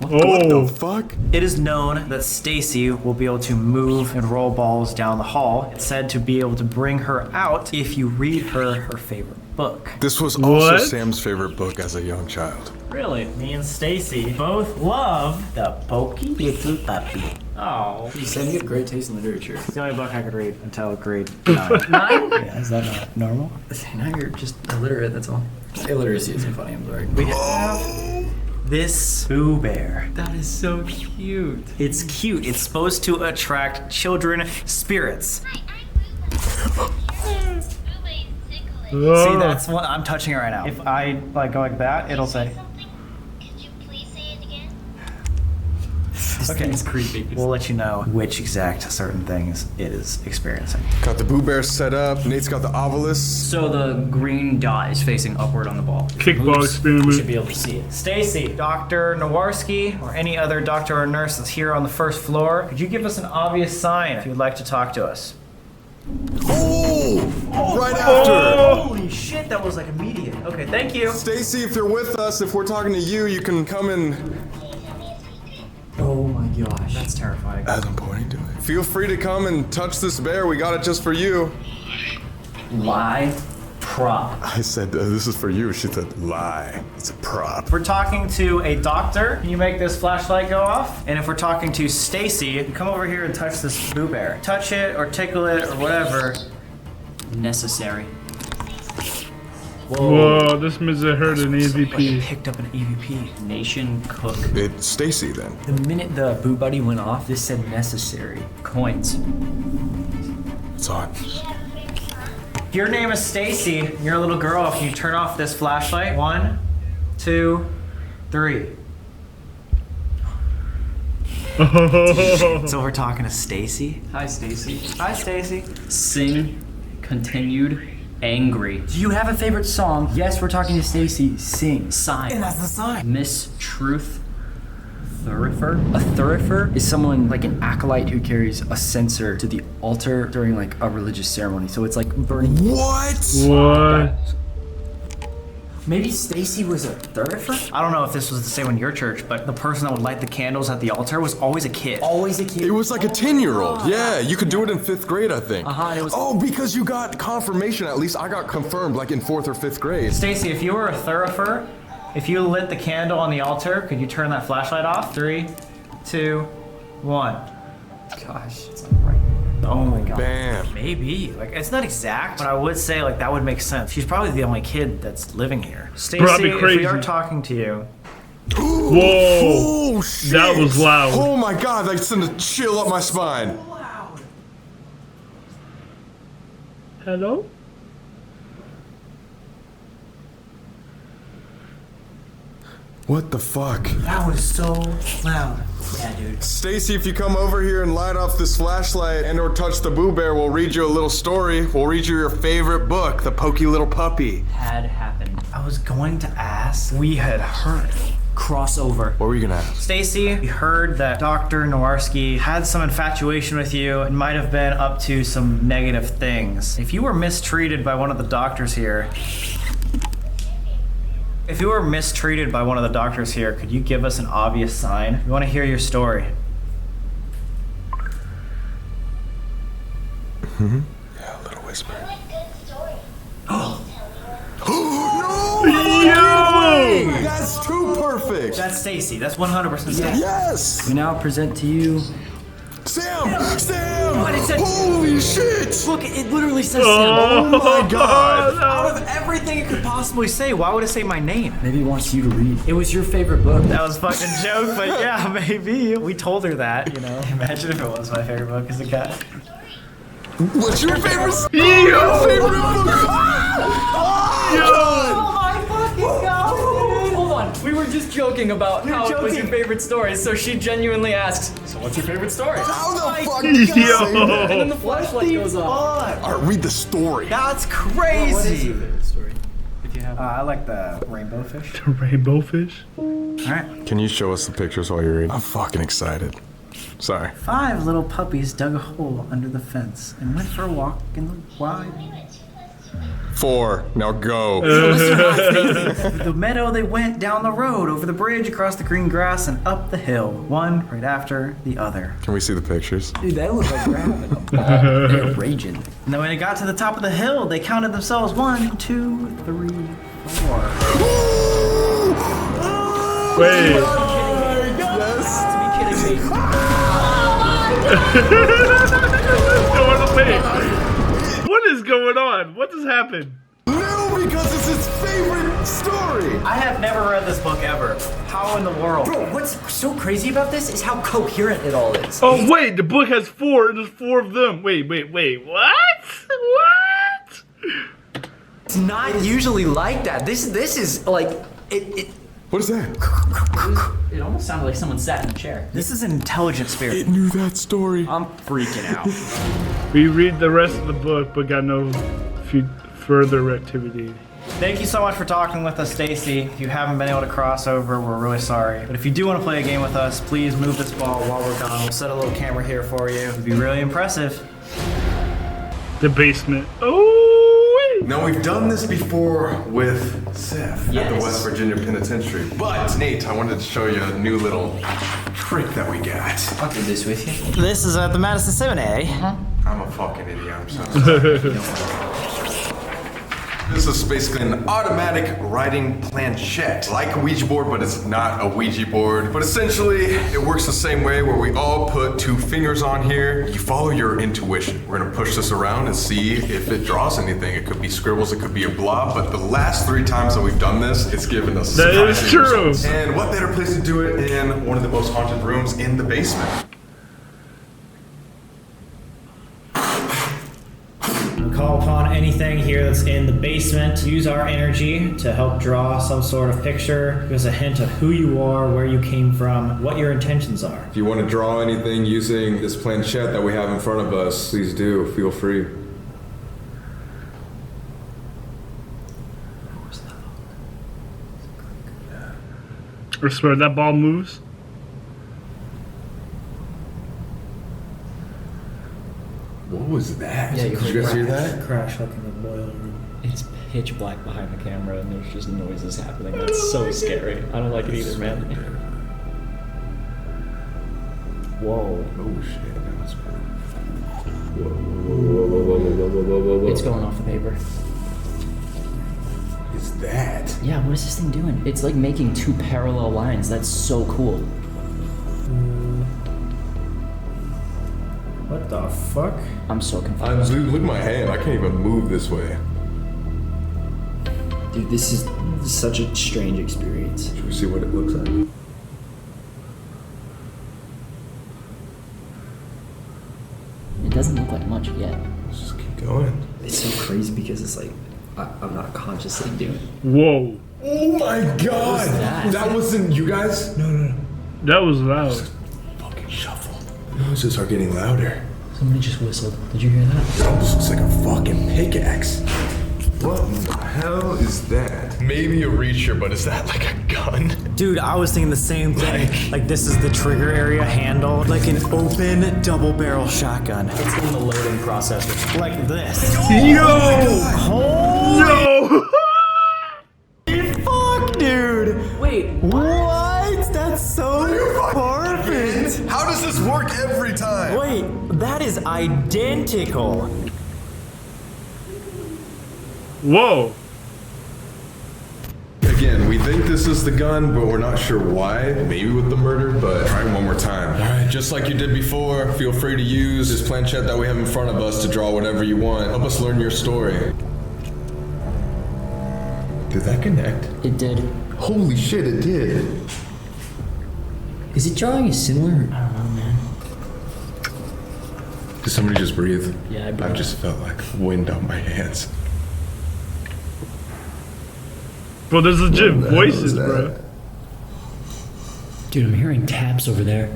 Oh. Fuck? It is known that Stacy will be able to move and roll balls down the hall. It's said to be able to bring her out if you read her favorite book. This was also What? Sam's favorite book as a young child. Really? Me and Stacy both love The Pokey Little Puppy. Oh. Sam, you have great taste in literature. It's the only book I could read until grade 9. 9? Yeah, is that not normal? Now you're just illiterate, that's all. Illiteracy isn't funny, I'm sorry. We have this Boo Bear. That is so cute. It's cute. It's supposed to attract children spirits. See, that's what I'm touching it right now. If I like go like that, it'll say. Okay, it's creepy. We'll let you know which exact certain things it is experiencing. Got the Boo Bear set up. Nate's got the obelisk. So the green dot is facing upward on the ball. Kickball We should experiment. be able to see it. Stacy, Dr. Nowarski, or any other doctor or nurse that's here on the first floor, could you give us an obvious sign if you'd like to talk to us? Oh! Right after! Holy shit, that was like immediate. Okay, thank you. Stacy, if you're with us, if we're talking to you, you can come and... Oh my gosh. That's terrifying. As I'm pointing to it. Feel free to come and touch this bear. We got it just for you. Lie. Prop. I said, this is for you. She said, lie. It's a prop. If we're talking to a doctor, can you make this flashlight go off? And if we're talking to Stacy, you come over here and touch this Boo Bear. Touch it or tickle it or whatever. Necessary. Whoa, this means I heard an Like you EVP. picked up an EVP. Nation cook. It's Stacy then. The minute the Boo Buddy went off, this said necessary. Coins. It's on. If your name is Stacy, you're a little girl, can you turn off this flashlight? 1, 2, 3. So we're talking to Stacy. Hi, Stacy. Hi, Stacy. Sing. Continued. Angry. Do you have a favorite song? Yes, we're talking to Stacy. Sing. Sign. And that's the sign. Miss Truth. Thurifer. A thurifer is someone like an acolyte who carries a censer to the altar during like a religious ceremony. So it's like burning. What? What? Maybe Stacy was a thurifer? I don't know if this was the same in your church, but the person that would light the candles at the altar was always a kid. Always a kid. It was like a 10-year-old. Yeah, you could do it in 5th grade, I think. Uh-huh, it was- Oh, because you got confirmation. At least I got confirmed like in 4th or 5th grade. Stacy, if you were a thurifer, if you lit the candle on the altar, could you turn that flashlight off? 3, 2, 1. Gosh, it's like right. Oh my god. Bam. Maybe. Like, it's not exact, but I would say, like, that would make sense. She's probably the only kid that's living here. Stacy, Probably if we crazy. are talking to you, Whoa. Oh, shit. That was loud. Oh my god, that sent a chill up my spine. Hello? What the fuck? that was so loud. Yeah, dude. Stacy, if you come over here and light off this flashlight and or touch the Boo Bear, we'll read you a little story. We'll read you your favorite book, The Pokey Little Puppy. Had happened. I was going to ask. We had heard. Crossover. What were you gonna ask? Stacy, we heard that Dr. Nowarski had some infatuation with you and might have been up to some negative things. If you were mistreated by one of the doctors here, could you give us an obvious sign? We want to hear your story. Yeah, a little whisper. Yo! That's too perfect. That's Stacy. That's 100% Stacy. Yes. We now present to you. Sam! Sam! What is it? Holy shit! Look, it literally says Oh my god! Out of everything it could possibly say, why would it say my name? Maybe he wants you to read. It was your favorite book. That was a fucking joke, but yeah, maybe. We told her that, you know. Imagine if it was my favorite book as a cat. What's your favorite? Yo! Favorite book? Hold on. We were just joking about how it was your favorite story, so she genuinely asks, so what's your favorite story? How the fuck did you say that? And then the flashlight goes off. All right, read the story. That's crazy. favorite story? If you have I like the rainbow fish. Rainbow fish? Alright. Can you show us the pictures while you read? I'm fucking excited. Sorry. 5 little puppies dug a hole under the fence and went for a walk in the wide. 4. Now go. The meadow they went, down the road, over the bridge, across the green grass, and up the hill. One right after the other. Can we see the pictures? Dude, that looks like we're having a ball. They're raging. And then when they got to the top of the hill, they counted themselves 1, 2, 3, 4. Wait. What is going on? What just happened? No, because it's his face. favorite story. I have never read this book ever. How in the world? Bro, what's so crazy about this is how coherent it all is. Oh wait, the book has 4. There's 4 of them. Wait. What? What? It's not usually like that. This is like it. What is that? It almost sounded like someone sat in a chair. This is an intelligent spirit. It knew that story. I'm freaking out. We read the rest of the book, but got no further activity. Thank you so much for talking with us, Stacy. If you haven't been able to cross over, we're really sorry. But if you do want to play a game with us, please move this ball while we're gone. We'll set a little camera here for you. It'd be really impressive. The basement. Oh, wait. Now we've done this before with Seth at the Yes. West Virginia Penitentiary. But Nate, I wanted to show you a new little trick that we got. I'll do this with you. This is at the Madison Seminary. I'm a fucking idiot. I'm so sorry. This is basically an automatic writing planchette, like a Ouija board, but it's not a Ouija board. But essentially, it works the same way where we all put 2 fingers on here. You follow your intuition. We're gonna push this around and see if it draws anything. It could be scribbles, it could be a blob, but the last 3 times that we've done this, it's given us That is surprising true. results. And what better place to do it in one of the most haunted rooms in the basement? Call upon anything here that's in the basement. Use our energy to help draw some sort of picture. Give us a hint of who you are, where you came from, what your intentions are. If you want to draw anything using this planchette that we have in front of us, please do. Feel free. I swear that ball moves. What was that? Yeah, Did you guys hear that? Crash like in the boiler room. It's pitch black behind the camera and there's just noises happening. That's so scary. I don't like it either, man. Whoa. Oh shit, that was cool. It's going off the paper. What is that? Yeah, what is this thing doing? It's like making 2 parallel lines. That's so cool. What the fuck? I'm so confused. Look at my hand. I can't even move this way. Dude, this is such a strange experience. Should we see what it looks like? It doesn't look like much yet. Let's just keep going. It's so crazy because it's like, I'm not consciously doing it. Whoa. Oh my god! that? wasn't you guys? No. That was loud. Fucking shuffle. The noises are getting louder. Somebody just whistled. Did you hear that? This looks like a fucking pickaxe. What the hell is that? Maybe a reacher, but is that like a gun? Dude, I was thinking the same thing. Like this is the trigger area handle, like an open double barrel shotgun. It's in the loading process, like this. Yo! Fuck, dude. Wait, What? That's so perfect. How does this work every time? Wait, that is identical. Whoa. Again, we think this is the gun, but we're not sure why. Maybe with the murder, but try one more time. Alright, just like you did before, feel free to use this planchette that we have in front of us to draw whatever you want. Help us learn your story. Did that connect? it did. Holy shit, it did. Is it drawing a similar? I don't know, man. Did somebody just breathe? Yeah, I I've breathed. just felt like wind on my hands. Bro, there's legit What the hell is voices, that? bro. Dude, I'm hearing taps over there.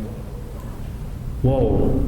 Whoa.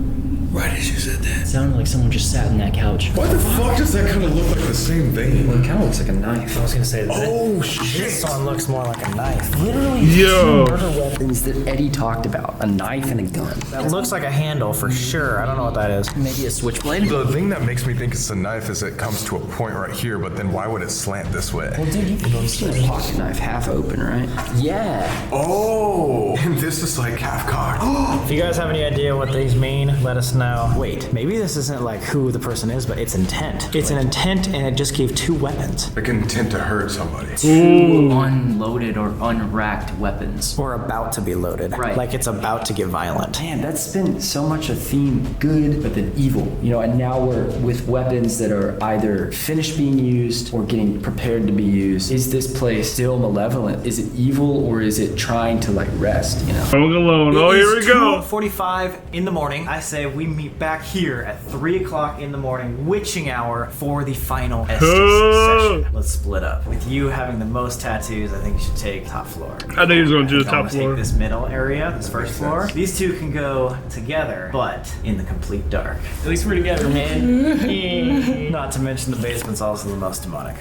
Right as you said that. It sounded like someone just sat in that couch. Why the fuck does that kind of look like the same thing? Well, it kind of looks like a knife. I was gonna say Oh shit! this one looks more like a knife. Literally Yo. 2 murder weapons that Eddie talked about. A knife and a gun. That looks like a handle for sure. I don't know what that is. Maybe a switchblade? The thing that makes me think it's a knife is it comes to a point right here, but then why would it slant this way? Well, dude, you see a pocket knife half open, right? Yeah. Oh! And this is like half cocked. If you guys have any idea what these mean, let us know. Wait, maybe this isn't like who the person is, but it's intent. It's an intent, and it just gave 2 weapons. Like an intent to hurt somebody. 2 unloaded or unracked weapons. Or about to be loaded. Right. Like it's about to get violent. Man, that's been so much a theme, good, but then evil. You know, and now we're with weapons that are either finished being used or getting prepared to be used. Is this place still malevolent? Is it evil, or is it trying to like rest, you know? Home Alone. Oh, here we go. 2:45 in the morning. I say we meet back here at 3 o'clock in the morning, witching hour, for the final STC session. Let's split up. With you having the most tattoos, I think you should take top floor. I think he's going to do the I'm top gonna floor. take this middle area, this first floor. These 2 can go together, but in the complete dark. At least we're together, man. Not to mention the basement's also the most demonic.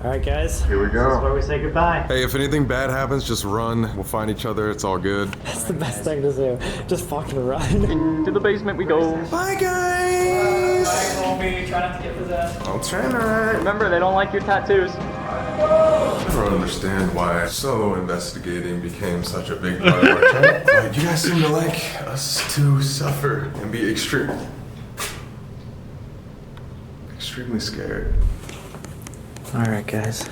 All right, guys. Here we This is go. where we say goodbye. Hey, if anything bad happens, just run. We'll find each other. It's all good. That's the best thing to do. Just fucking run. To the basement we go. Bye, guys. Colby, try not to get possessed. I'll try not. Remember, they don't like your tattoos. I don't understand why solo investigating became such a big part of our channel. But you guys seem to like us to suffer and be extremely scared. All right, guys.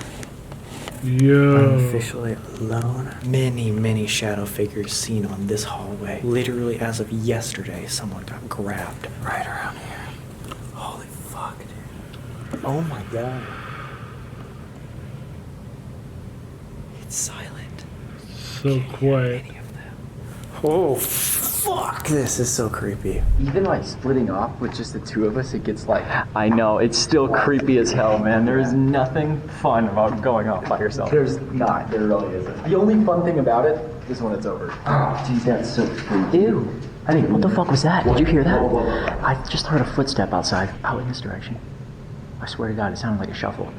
Yo. I'm officially alone. Many shadow figures seen on this hallway. Literally, as of yesterday, someone got grabbed right around here. Holy fuck, dude. Oh my god. It's silent. So quiet. Oh, fuck. This is so creepy. Even like splitting off with just the 2 of us, it gets like, I know, it's still creepy as hell, man. There is nothing fun about going off by yourself. there's not, there really isn't. The only fun thing about it is when it's over. Oh, geez, that's so creepy. Ew. I mean, what the fuck was that? Did you hear that? I just heard a footstep outside, out in this direction. I swear to God, it sounded like a shuffle.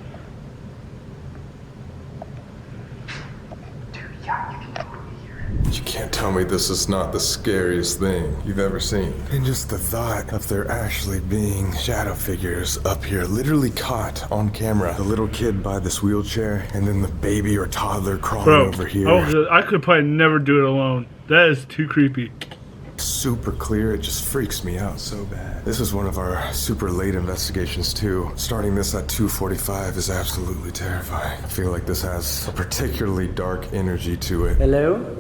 Dude, yeah, you can totally hear it. You can't tell me this is not the scariest thing you've ever seen. And just the thought of there actually being shadow figures up here, literally caught on camera. The little kid by this wheelchair, and then the baby or toddler crawling Bro, over here. I could probably never do it alone. That is too creepy. Super clear, it just freaks me out so bad. This is one of our super late investigations too. Starting this at 2:45 is absolutely terrifying. I feel like this has a particularly dark energy to it. Hello?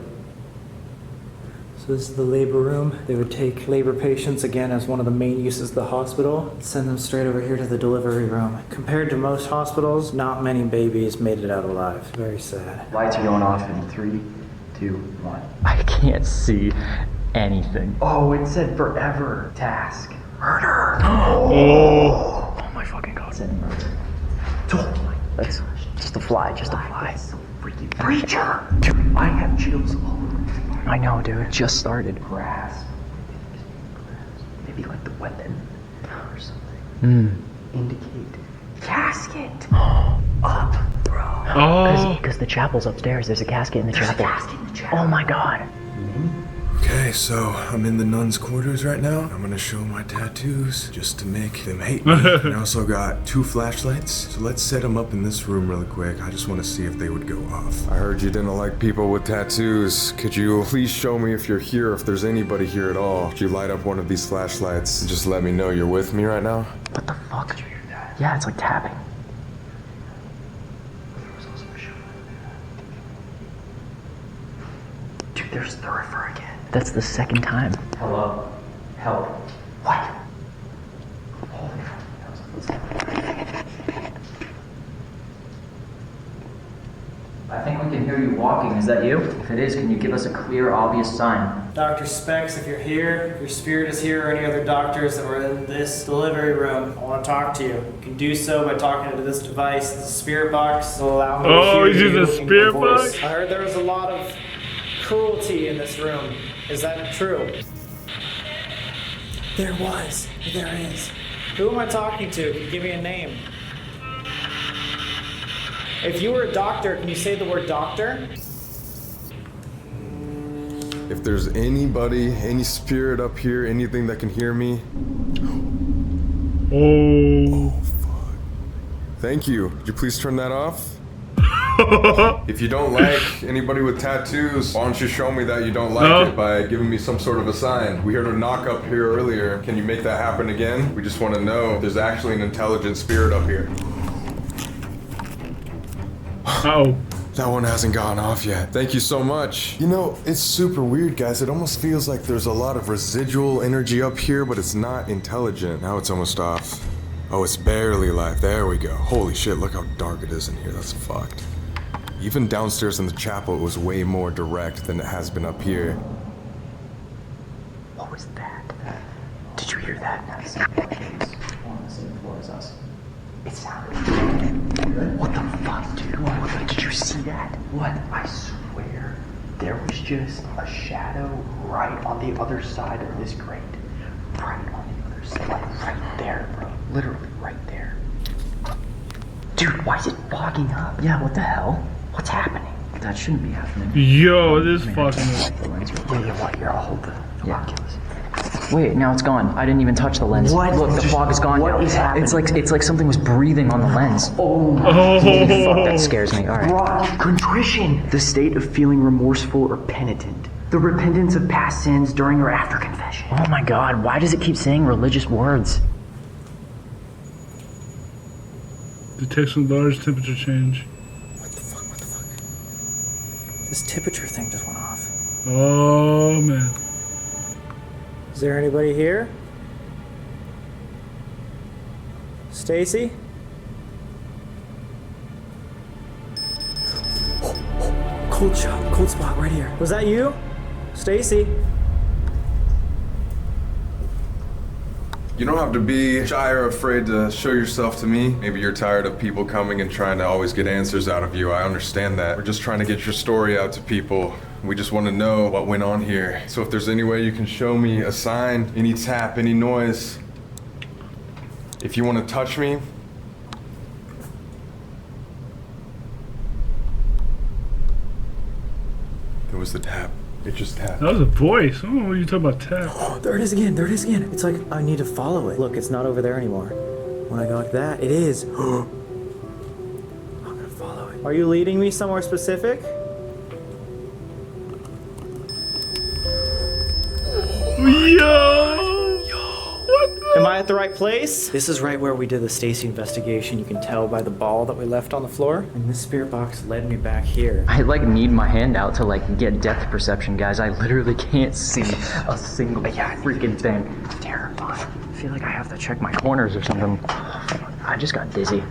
So this is the labor room. They would take labor patients, again, as one of the main uses of the hospital, send them straight over here to the delivery room. Compared to most hospitals, not many babies made it out alive. Very sad. Lights are going off in 3, 2, 1. I can't see anything. Oh, it said forever task. Murder. Oh. Oh my fucking god. It said murder. Oh my, that's just a fly, just a fly. So freaking preacher. Dude, I have chills all over my body. I know, dude. It just started. Grasp. Maybe like the weapon or something. Indicate. Casket. Up, bro. Oh. Because the chapel's upstairs. There's a casket in the chapel. Casket in the chapel. Oh my god. Okay, so I'm in the nuns' quarters right now. I'm gonna show my tattoos just to make them hate me. And I also got 2 flashlights, so let's set them up in this room really quick. I just want to see if they would go off. I heard you didn't like people with tattoos. Could you please show me if you're here, if there's anybody here at all? Could you light up one of these flashlights and just let me know you're with me right now? What the fuck? Did you hear that? Yeah, it's like tapping. Dude, there's the river again. That's the 2nd time. Hello. Help. What? I think we can hear you walking. Is that you? If it is, can you give us a clear, obvious sign? Dr. Specs, if you're here, if your spirit is here, or any other doctors that were in this delivery room, I want to talk to you. You can do so by talking to this device. It's a spirit box. It'll allow me to Oh, hear he's using you a in your spirit voice. box? I heard there was a lot of cruelty in this room. Is that true? There was. There is. Who am I talking to? Can you give me a name? If you were a doctor, can you say the word doctor? If there's anybody, any spirit up here, anything that can hear me, Oh. thank you. Could you please turn that off? If you don't like anybody with tattoos, why don't you show me that you don't like it by giving me some sort of a sign? We heard a knock up here earlier. Can you make that happen again? We just want to know if there's actually an intelligent spirit up here. Oh. That one hasn't gone off yet. Thank you so much. You know, it's super weird, guys. It almost feels like there's a lot of residual energy up here, but it's not intelligent. Now it's almost off. Oh, it's barely alive. There we go. Holy shit, look how dark it is in here. That's fucked. Even downstairs in the chapel, it was way more direct than it has been up here. What was that? Did you hear that? On the same floor as us. It sounded. What the fuck, dude? What? Did you see that? What? I swear, there was just a shadow right on the other side of this grate. Right on the other side. Like right there, bro. Literally right there. Dude, why is it fogging up? Yeah, what the hell? What's happening? That shouldn't be happening. Yo, this fucking. Yeah, what? Here, I'll hold the Oculus. Wait, now it's gone. I didn't even touch the lens. What? Look, the fog is gone now. What is happening? It's like something was breathing on the lens. Oh. Fuck, that scares me. All right. Rock, contrition, the state of feeling remorseful or penitent. The repentance of past sins during or after confession. Oh my god, why does it keep saying religious words? Detection of large temperature change. What the fuck? This temperature thing just went off. Oh man. Is there anybody here? Stacy? Cold shot, cold spot right here. Was that you? Stacy? You don't have to be shy or afraid to show yourself to me. Maybe you're tired of people coming and trying to always get answers out of you. I understand that. We're just trying to get your story out to people. We just want to know what went on here. So if there's any way you can show me a sign, any tap, any noise. If you want to touch me. It was the tap. It just tapped. That was a voice. Oh, what are you talking about tap? Oh, there it is again, there it is again. It's like, I need to follow it. Look, it's not over there anymore. When I go like that, it is. I'm gonna follow it. Are you leading me somewhere specific? Yo! Am I at the right place? This is right where we did the Stacy investigation. You can tell by the ball that we left on the floor. And this spirit box led me back here. I need my hand out to get depth perception, guys. I literally can't see a single freaking thing. Terrifying. I feel like I have to check my corners or something. I just got dizzy.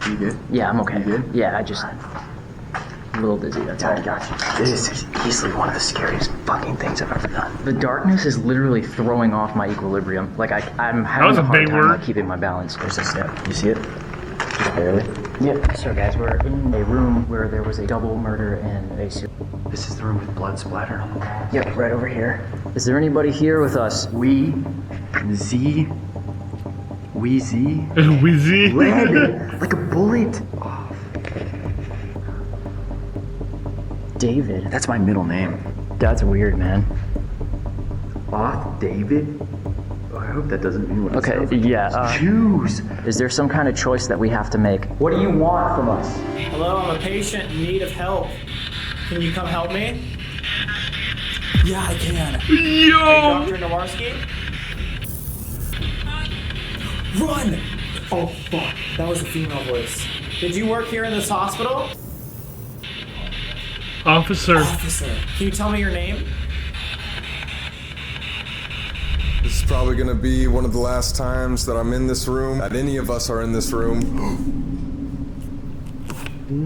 You good? Yeah, I'm okay. You good? Yeah, I just a little dizzy. That's all. I got you. This is easily one of the scariest fucking things I've ever done. The darkness is literally throwing off my equilibrium. I'm having a hard time keeping my balance. There's a step. You see it? Just barely. Yeah. So guys, we're in a room where there was a double murder and a serial. This is the room with blood splattered on the wall. Yep, right over here. Is there anybody here with us? Wheezy. Wheezy? Red, like a bullet. David. That's my middle name. That's weird, man. David? Oh, I hope that doesn't mean what it sounds Okay, like. yeah. Choose. Is there some kind of choice that we have to make? What do you want from us? Hello, I'm a patient in need of help. Can you come help me? Yeah, I can. Yo! Are you Dr. Nowarski? Run! Oh, fuck. That was a female voice. Did you work here in this hospital? Officer. Officer. Can you tell me your name? This is probably gonna be one of the last times that I'm in this room, that any of us are in this room.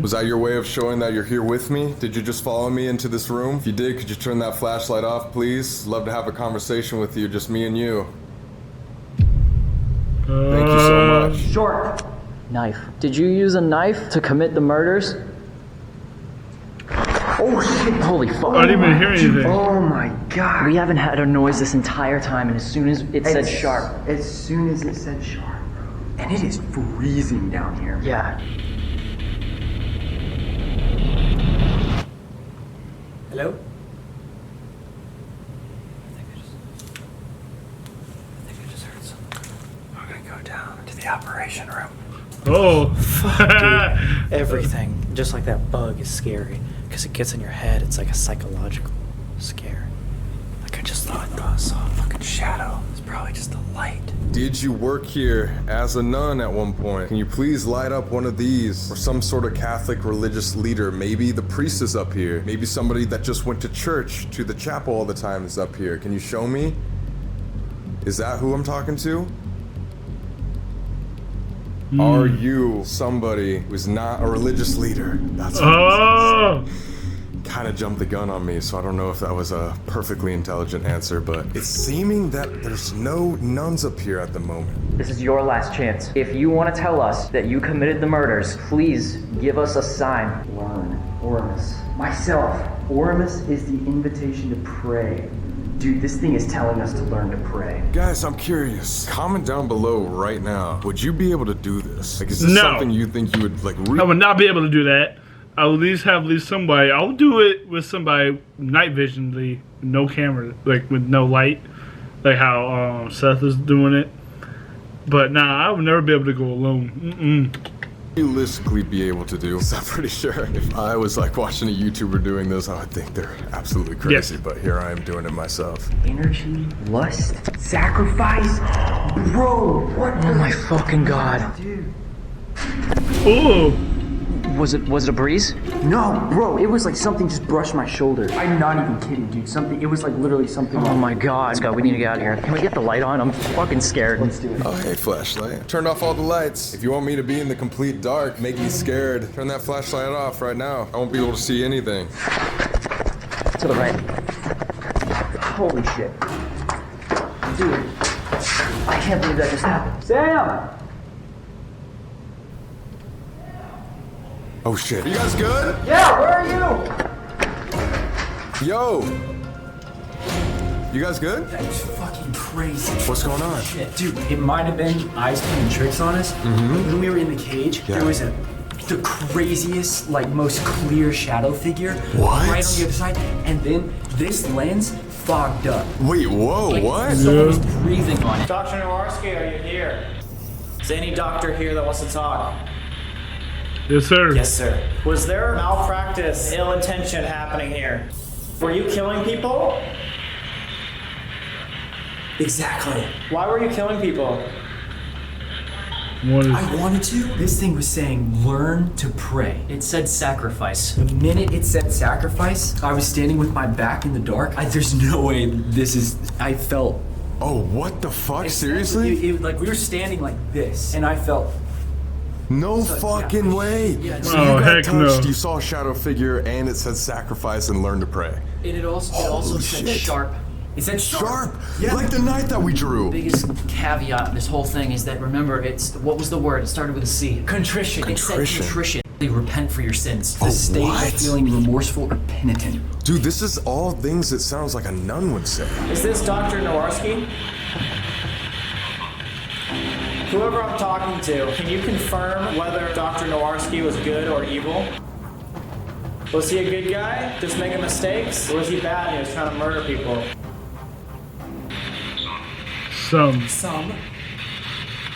Was that your way of showing that you're here with me? Did you just follow me into this room? If you did, could you turn that flashlight off, please? Love to have a conversation with you, just me and you. Thank you so much. Short. Knife. Did you use a knife to commit the murders? Oh shit! Holy fuck! I didn't even hear anything. Oh my god. We haven't had a noise this entire time, and as soon as it said sharp. As soon as it said sharp, bro. And it is freezing down here. Yeah. Hello? I think I just heard something. I'm gonna go down to the operation room. Oh. Fuck, dude. Everything, just like that bug, is scary because it gets in your head. It's like a psychological scare. Like I just thought I saw a fucking shadow. It's probably just a light. Did you work here as a nun at one point? Can you please light up one of these? Or some sort of Catholic religious leader? Maybe the priest is up here. Maybe somebody that just went to church, to the chapel all the time is up here. Can you show me? Is that who I'm talking to? Are you somebody who's not a religious leader? That's what kind of jumped the gun on me, so I don't know if that was a perfectly intelligent answer, but it's seeming that there's no nuns up here at the moment. This is your last chance. If you want to tell us that you committed the murders, please give us a sign. Learn. Oramus. Myself. Oramus is the invitation to pray. Dude, this thing is telling us to learn to pray. Guys, I'm curious. Comment down below right now. Would you be able to do this? Like, is this something you think you would, like, I would not be able to do that. I would at least have somebody. I'll do it with somebody night visionly, no camera, like with no light, like how Seth is doing it. But nah, I would never be able to go alone. Realistically be able to do. So I'm pretty sure if I was like watching a YouTuber doing this, I would think they're absolutely crazy. But here I am doing it myself. Energy, lust, sacrifice. Bro, what? Oh my fucking god. Dude. Ooh. Was it a breeze? No, bro, it was like something just brushed my shoulder. I'm not even kidding, dude. It was like literally something. Oh my god. Let's go, we need to get out of here. Can we get the light on? I'm fucking scared. Let's do it. Oh, hey, flashlight. Turned off all the lights. If you want me to be in the complete dark, make me scared, turn that flashlight off right now. I won't be able to see anything. To the right. Holy shit. Dude, I can't believe that just happened. Sam! Oh shit. You guys good? Yeah, where are you? Yo! You guys good? That was fucking crazy. What's going on? Shit, dude, it might have been eyes playing tricks on us. When we were in the cage, there was the craziest, like most clear shadow figure right on the other side, and then this lens fogged up. Wait, whoa, like, what? Someone was breathing on it. Dr. Nowarski, are you here? Is there any doctor here that wants to talk? Yes, sir. Yes, sir. Was there malpractice, ill intention happening here? Were you killing people? Exactly. Why were you killing people? I wanted to. This thing was saying, learn to pray. It said sacrifice. The minute it said sacrifice, I was standing with my back in the dark. There's no way this is, I felt. Oh, what the fuck? Seriously? Like we were standing like this, and I felt. No fucking way. Yeah, so you got touched, you saw a shadow figure, and it said sacrifice and learn to pray. And it also said sharp. It said sharp. Yeah. Like the knife that we drew. The biggest caveat in this whole thing is that, remember, what was the word? It started with a C. Contrition. It said contrition. Repent for your sins. The state of feeling remorseful or penitent. Dude, this is all things that sounds like a nun would say. Is this Dr. Nowarski? Whoever I'm talking to, can you confirm whether Dr. Nowarski was good or evil? Was he a good guy, just making mistakes? Or was he bad and he was trying to murder people? Some.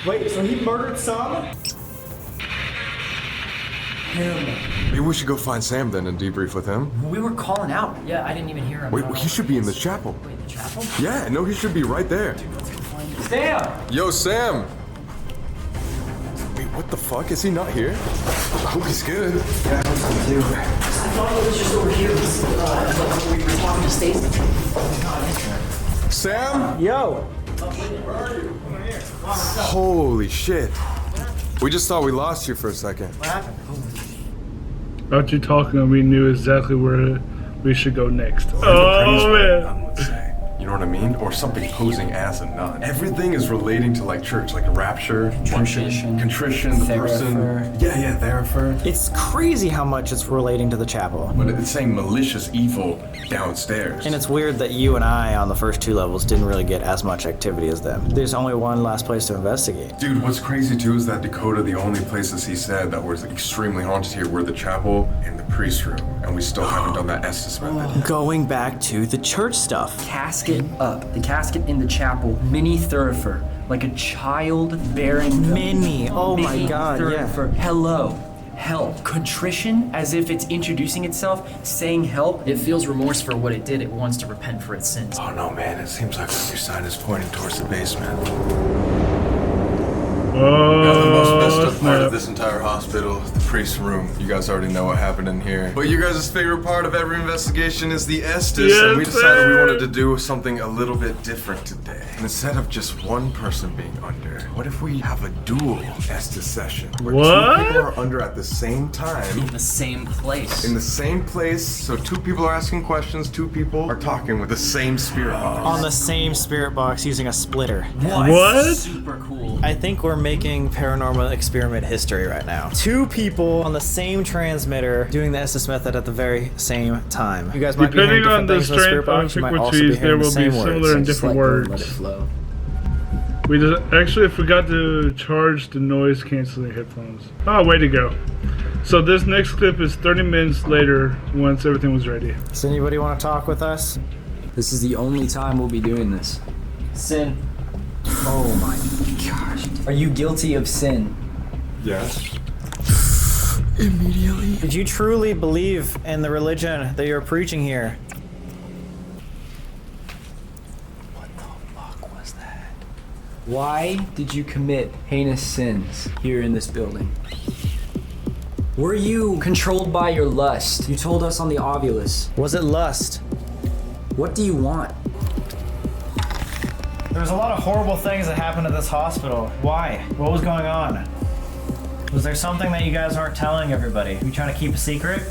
Wait, so he murdered some? Him. Maybe we should go find Sam then and debrief with him. We were calling out. Yeah, I didn't even hear him. Wait, he should be in the chapel. Wait, the chapel? Yeah, no, he should be right there. Dude, let's go find him. Sam! Yo, Sam! Wait, what the fuck? Is he not here? I hope he's good. Yeah, I hope so too. I thought it was just over here. We were talking to Stacy. Sam? Yo! Where are you? I'm here. Holy shit. We just thought we lost you for a second. What happened? After you talking, we knew exactly where we should go next. Oh man! You know what I mean? Or something posing as a nun. Everything is relating to like church, like rapture, contrition, the person. Yeah, theraper. It's crazy how much it's relating to the chapel. But it's saying malicious evil downstairs. And it's weird that you and I on the first two levels didn't really get as much activity as them. There's only one last place to investigate. Dude, what's crazy too is that Dakota, the only places he said that was extremely haunted here were the chapel and the priest room. And we still haven't done that Estes method. Going back to the church stuff. Casket up. The casket in the chapel. Mini thoroughfare. like a child bearing Minnie. Oh my God, yeah. For hello, help, contrition, as if it's introducing itself, saying help. It feels remorse for what it did. It wants to repent for its sins. Oh no, man, it seems like your sign is pointing towards the basement. Now, the most messed up part of this entire hospital, the priest's room. You guys already know what happened in here. But you guys' favorite part of every investigation is the Estes, and we decided we wanted to do something a little bit different today. And instead of just one person being under, what if we have a dual Estes session? Where two people are under at the same time. In the same place. In the same place, so two people are asking questions, two people are talking with the same spirit box. On the same spirit box using a splitter. What? Super cool. I think we're making paranormal experiment history right now. Two people on the same transmitter doing the Estes method at the very same time. You guys might be hearing different things in the spirit box. You might also be hearing the same words. Similar and different words. Let it flow. We just actually forgot to charge the noise canceling headphones. Oh, way to go. So this next clip is 30 minutes later once everything was ready. Does anybody want to talk with us? This is the only time we'll be doing this. Sin. Oh my gosh. Are you guilty of sin? Yes. Immediately. Did you truly believe in the religion that you're preaching here? What the fuck was that? Why did you commit heinous sins here in this building? Were you controlled by your lust? You told us on the Ovulus. Was it lust? What do you want? There's a lot of horrible things that happened at this hospital. Why? What was going on? Was there something that you guys aren't telling everybody? You trying to keep a secret?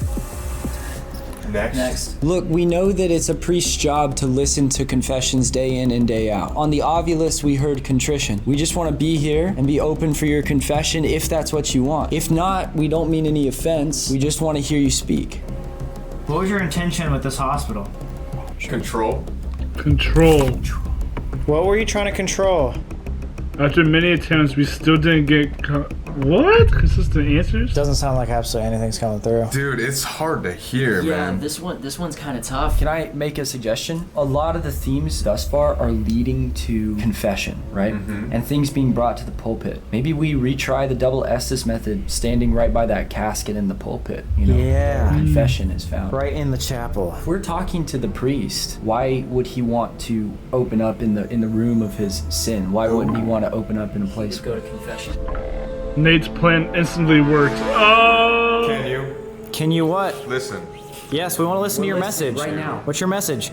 Next. Look, we know that it's a priest's job to listen to confessions day in and day out. On the Ovulus, we heard contrition. We just want to be here and be open for your confession if that's what you want. If not, we don't mean any offense. We just want to hear you speak. What was your intention with this hospital? Control. What were you trying to control? After many attempts, we still didn't get consistent answers. Doesn't sound like absolutely anything's coming through. Dude, it's hard to hear, man. This one's kind of tough. Can I make a suggestion? A lot of the themes thus far are leading to confession, right? And things being brought to the pulpit. Maybe we retry the double Estes method, standing right by that casket in the pulpit, you know? Yeah. Where confession is found. Right in the chapel. If we're talking to the priest, why would he want to open up in the room of his sin? Why wouldn't he want to open up in a place? Let's go to confession. Nate's plan instantly worked. Oh! Can you what? listen? Yes, we want to listen to your message. right now. What's your message?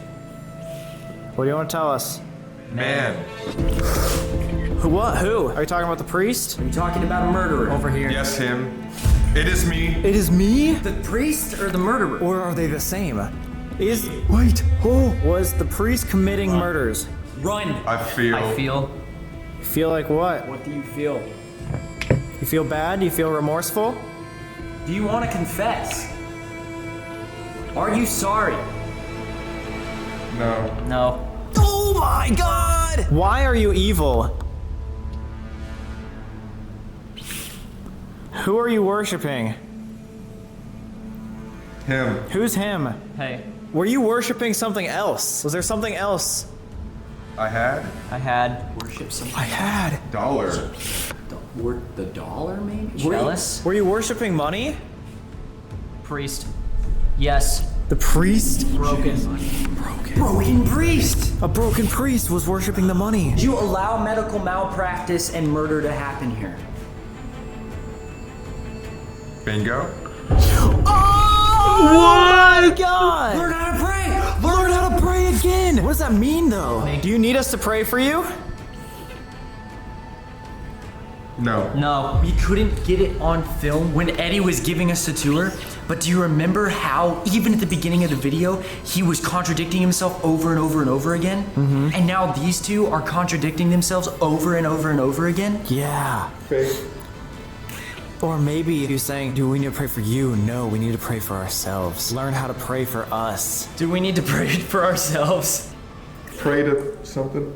What do you want to tell us? Man. Who? Are you talking about the priest? Are you talking about a murderer? Over here. Yes, him. It is me. It is me? The priest or the murderer? Or are they the same? Was the priest committing murders? Run! I feel. Feel like what? What do you feel? You feel bad? Do you feel remorseful? Do you want to confess? Are you sorry? No. Oh my God! Why are you evil? Who are you worshiping? Him. Who's him? Hey, Were you worshiping something else? Was there something else? I had worship some dollar. The dollar, maybe? jealous Were you worshiping money? priest. Yes. The priest? Broken. Broken priest! A broken priest was worshiping the money. Did you allow medical malpractice and murder to happen here? Bingo. Oh my God! Learn how to pray! Learn how to pray again! What does that mean, though? Do you need us to pray for you? No. We couldn't get it on film when Eddie was giving us the tour, but do you remember how, even at the beginning of the video, he was contradicting himself over and over and over again? And now these two are contradicting themselves over and over and over again? Yeah. Fake. Or maybe he's saying, do we need to pray for you? No, we need to pray for ourselves. Learn how to pray for us. Do we need to pray for ourselves? Pray to something.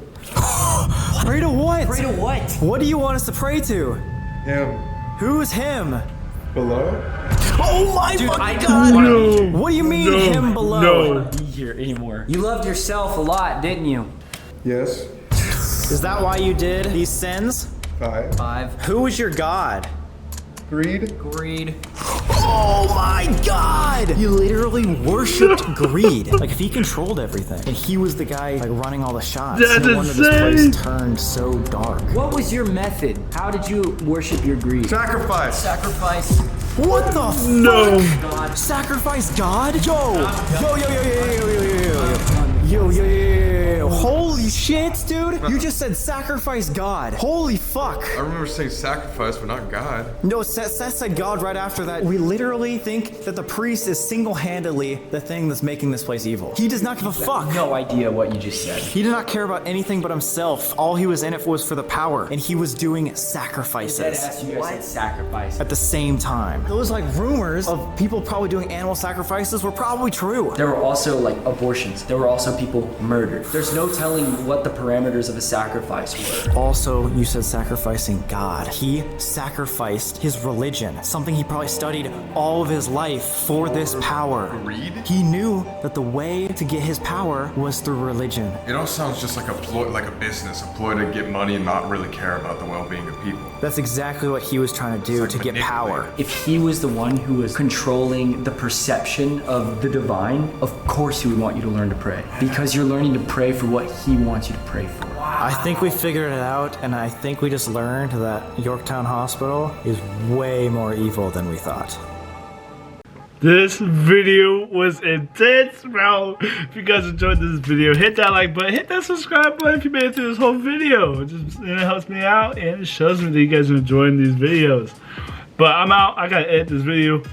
Pray to what? Pray to what? What do you want us to pray to? Him. Who's him? Below. Oh my Dude, fucking I God! don't What do you mean him below? No. be here anymore. You loved yourself a lot, didn't you? Yes. Is that why you did these sins? 5. 5. Who was your god? Greed. Greed. Oh my god! You literally worshipped greed. Like if he controlled everything and he was the guy like running all the shots. That's no wonder insane. this place turned so dark. What was your method? How did you worship your greed? Sacrifice. Sacrifice. What the fuck? No. God. Sacrifice God? Yo. Holy shit, dude. You just said sacrifice God. Holy fuck. I remember saying sacrifice, but not God. No, Seth said God right after that. We literally think that the priest is single-handedly the thing that's making this place evil. He does not give a fuck. No idea what you just said. He did not care about anything but himself. All he was in it was for the power, and he was doing sacrifices You guys said sacrifice. at the same time. Those like rumors of people probably doing animal sacrifices were probably true. There were also like abortions. There were also people murdered. There's no telling what the parameters of a sacrifice were. Also, you said sacrificing God. He sacrificed his religion, something he probably studied all of his life for this power. Greed? He knew that the way to get his power was through religion. It all sounds just like a ploy, like a business, a ploy to get money and not really care about the well-being of people. That's exactly what he was trying to do It's to like get power. manipulating. If he was the one who was controlling the perception of the divine, of course he would want you to learn to pray. Because you're learning to pray for what he wants you to pray for. I think we figured it out, and I think we just learned that Yorktown Hospital is way more evil than we thought. This video was intense, bro. If you guys enjoyed this video, hit that like button, hit that subscribe button if you made it through this whole video. It helps me out and it shows me that you guys are enjoying these videos. But I'm out. I gotta edit this video.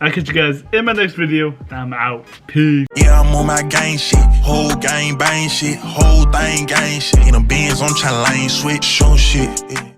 I'll catch you guys in my next video. I'm out. Peace. Yeah, I'm on my gang shit. Whole gang bang shit. Whole thing gang shit. In a Benz, I'm tryna lane switch. Show shit. Yeah.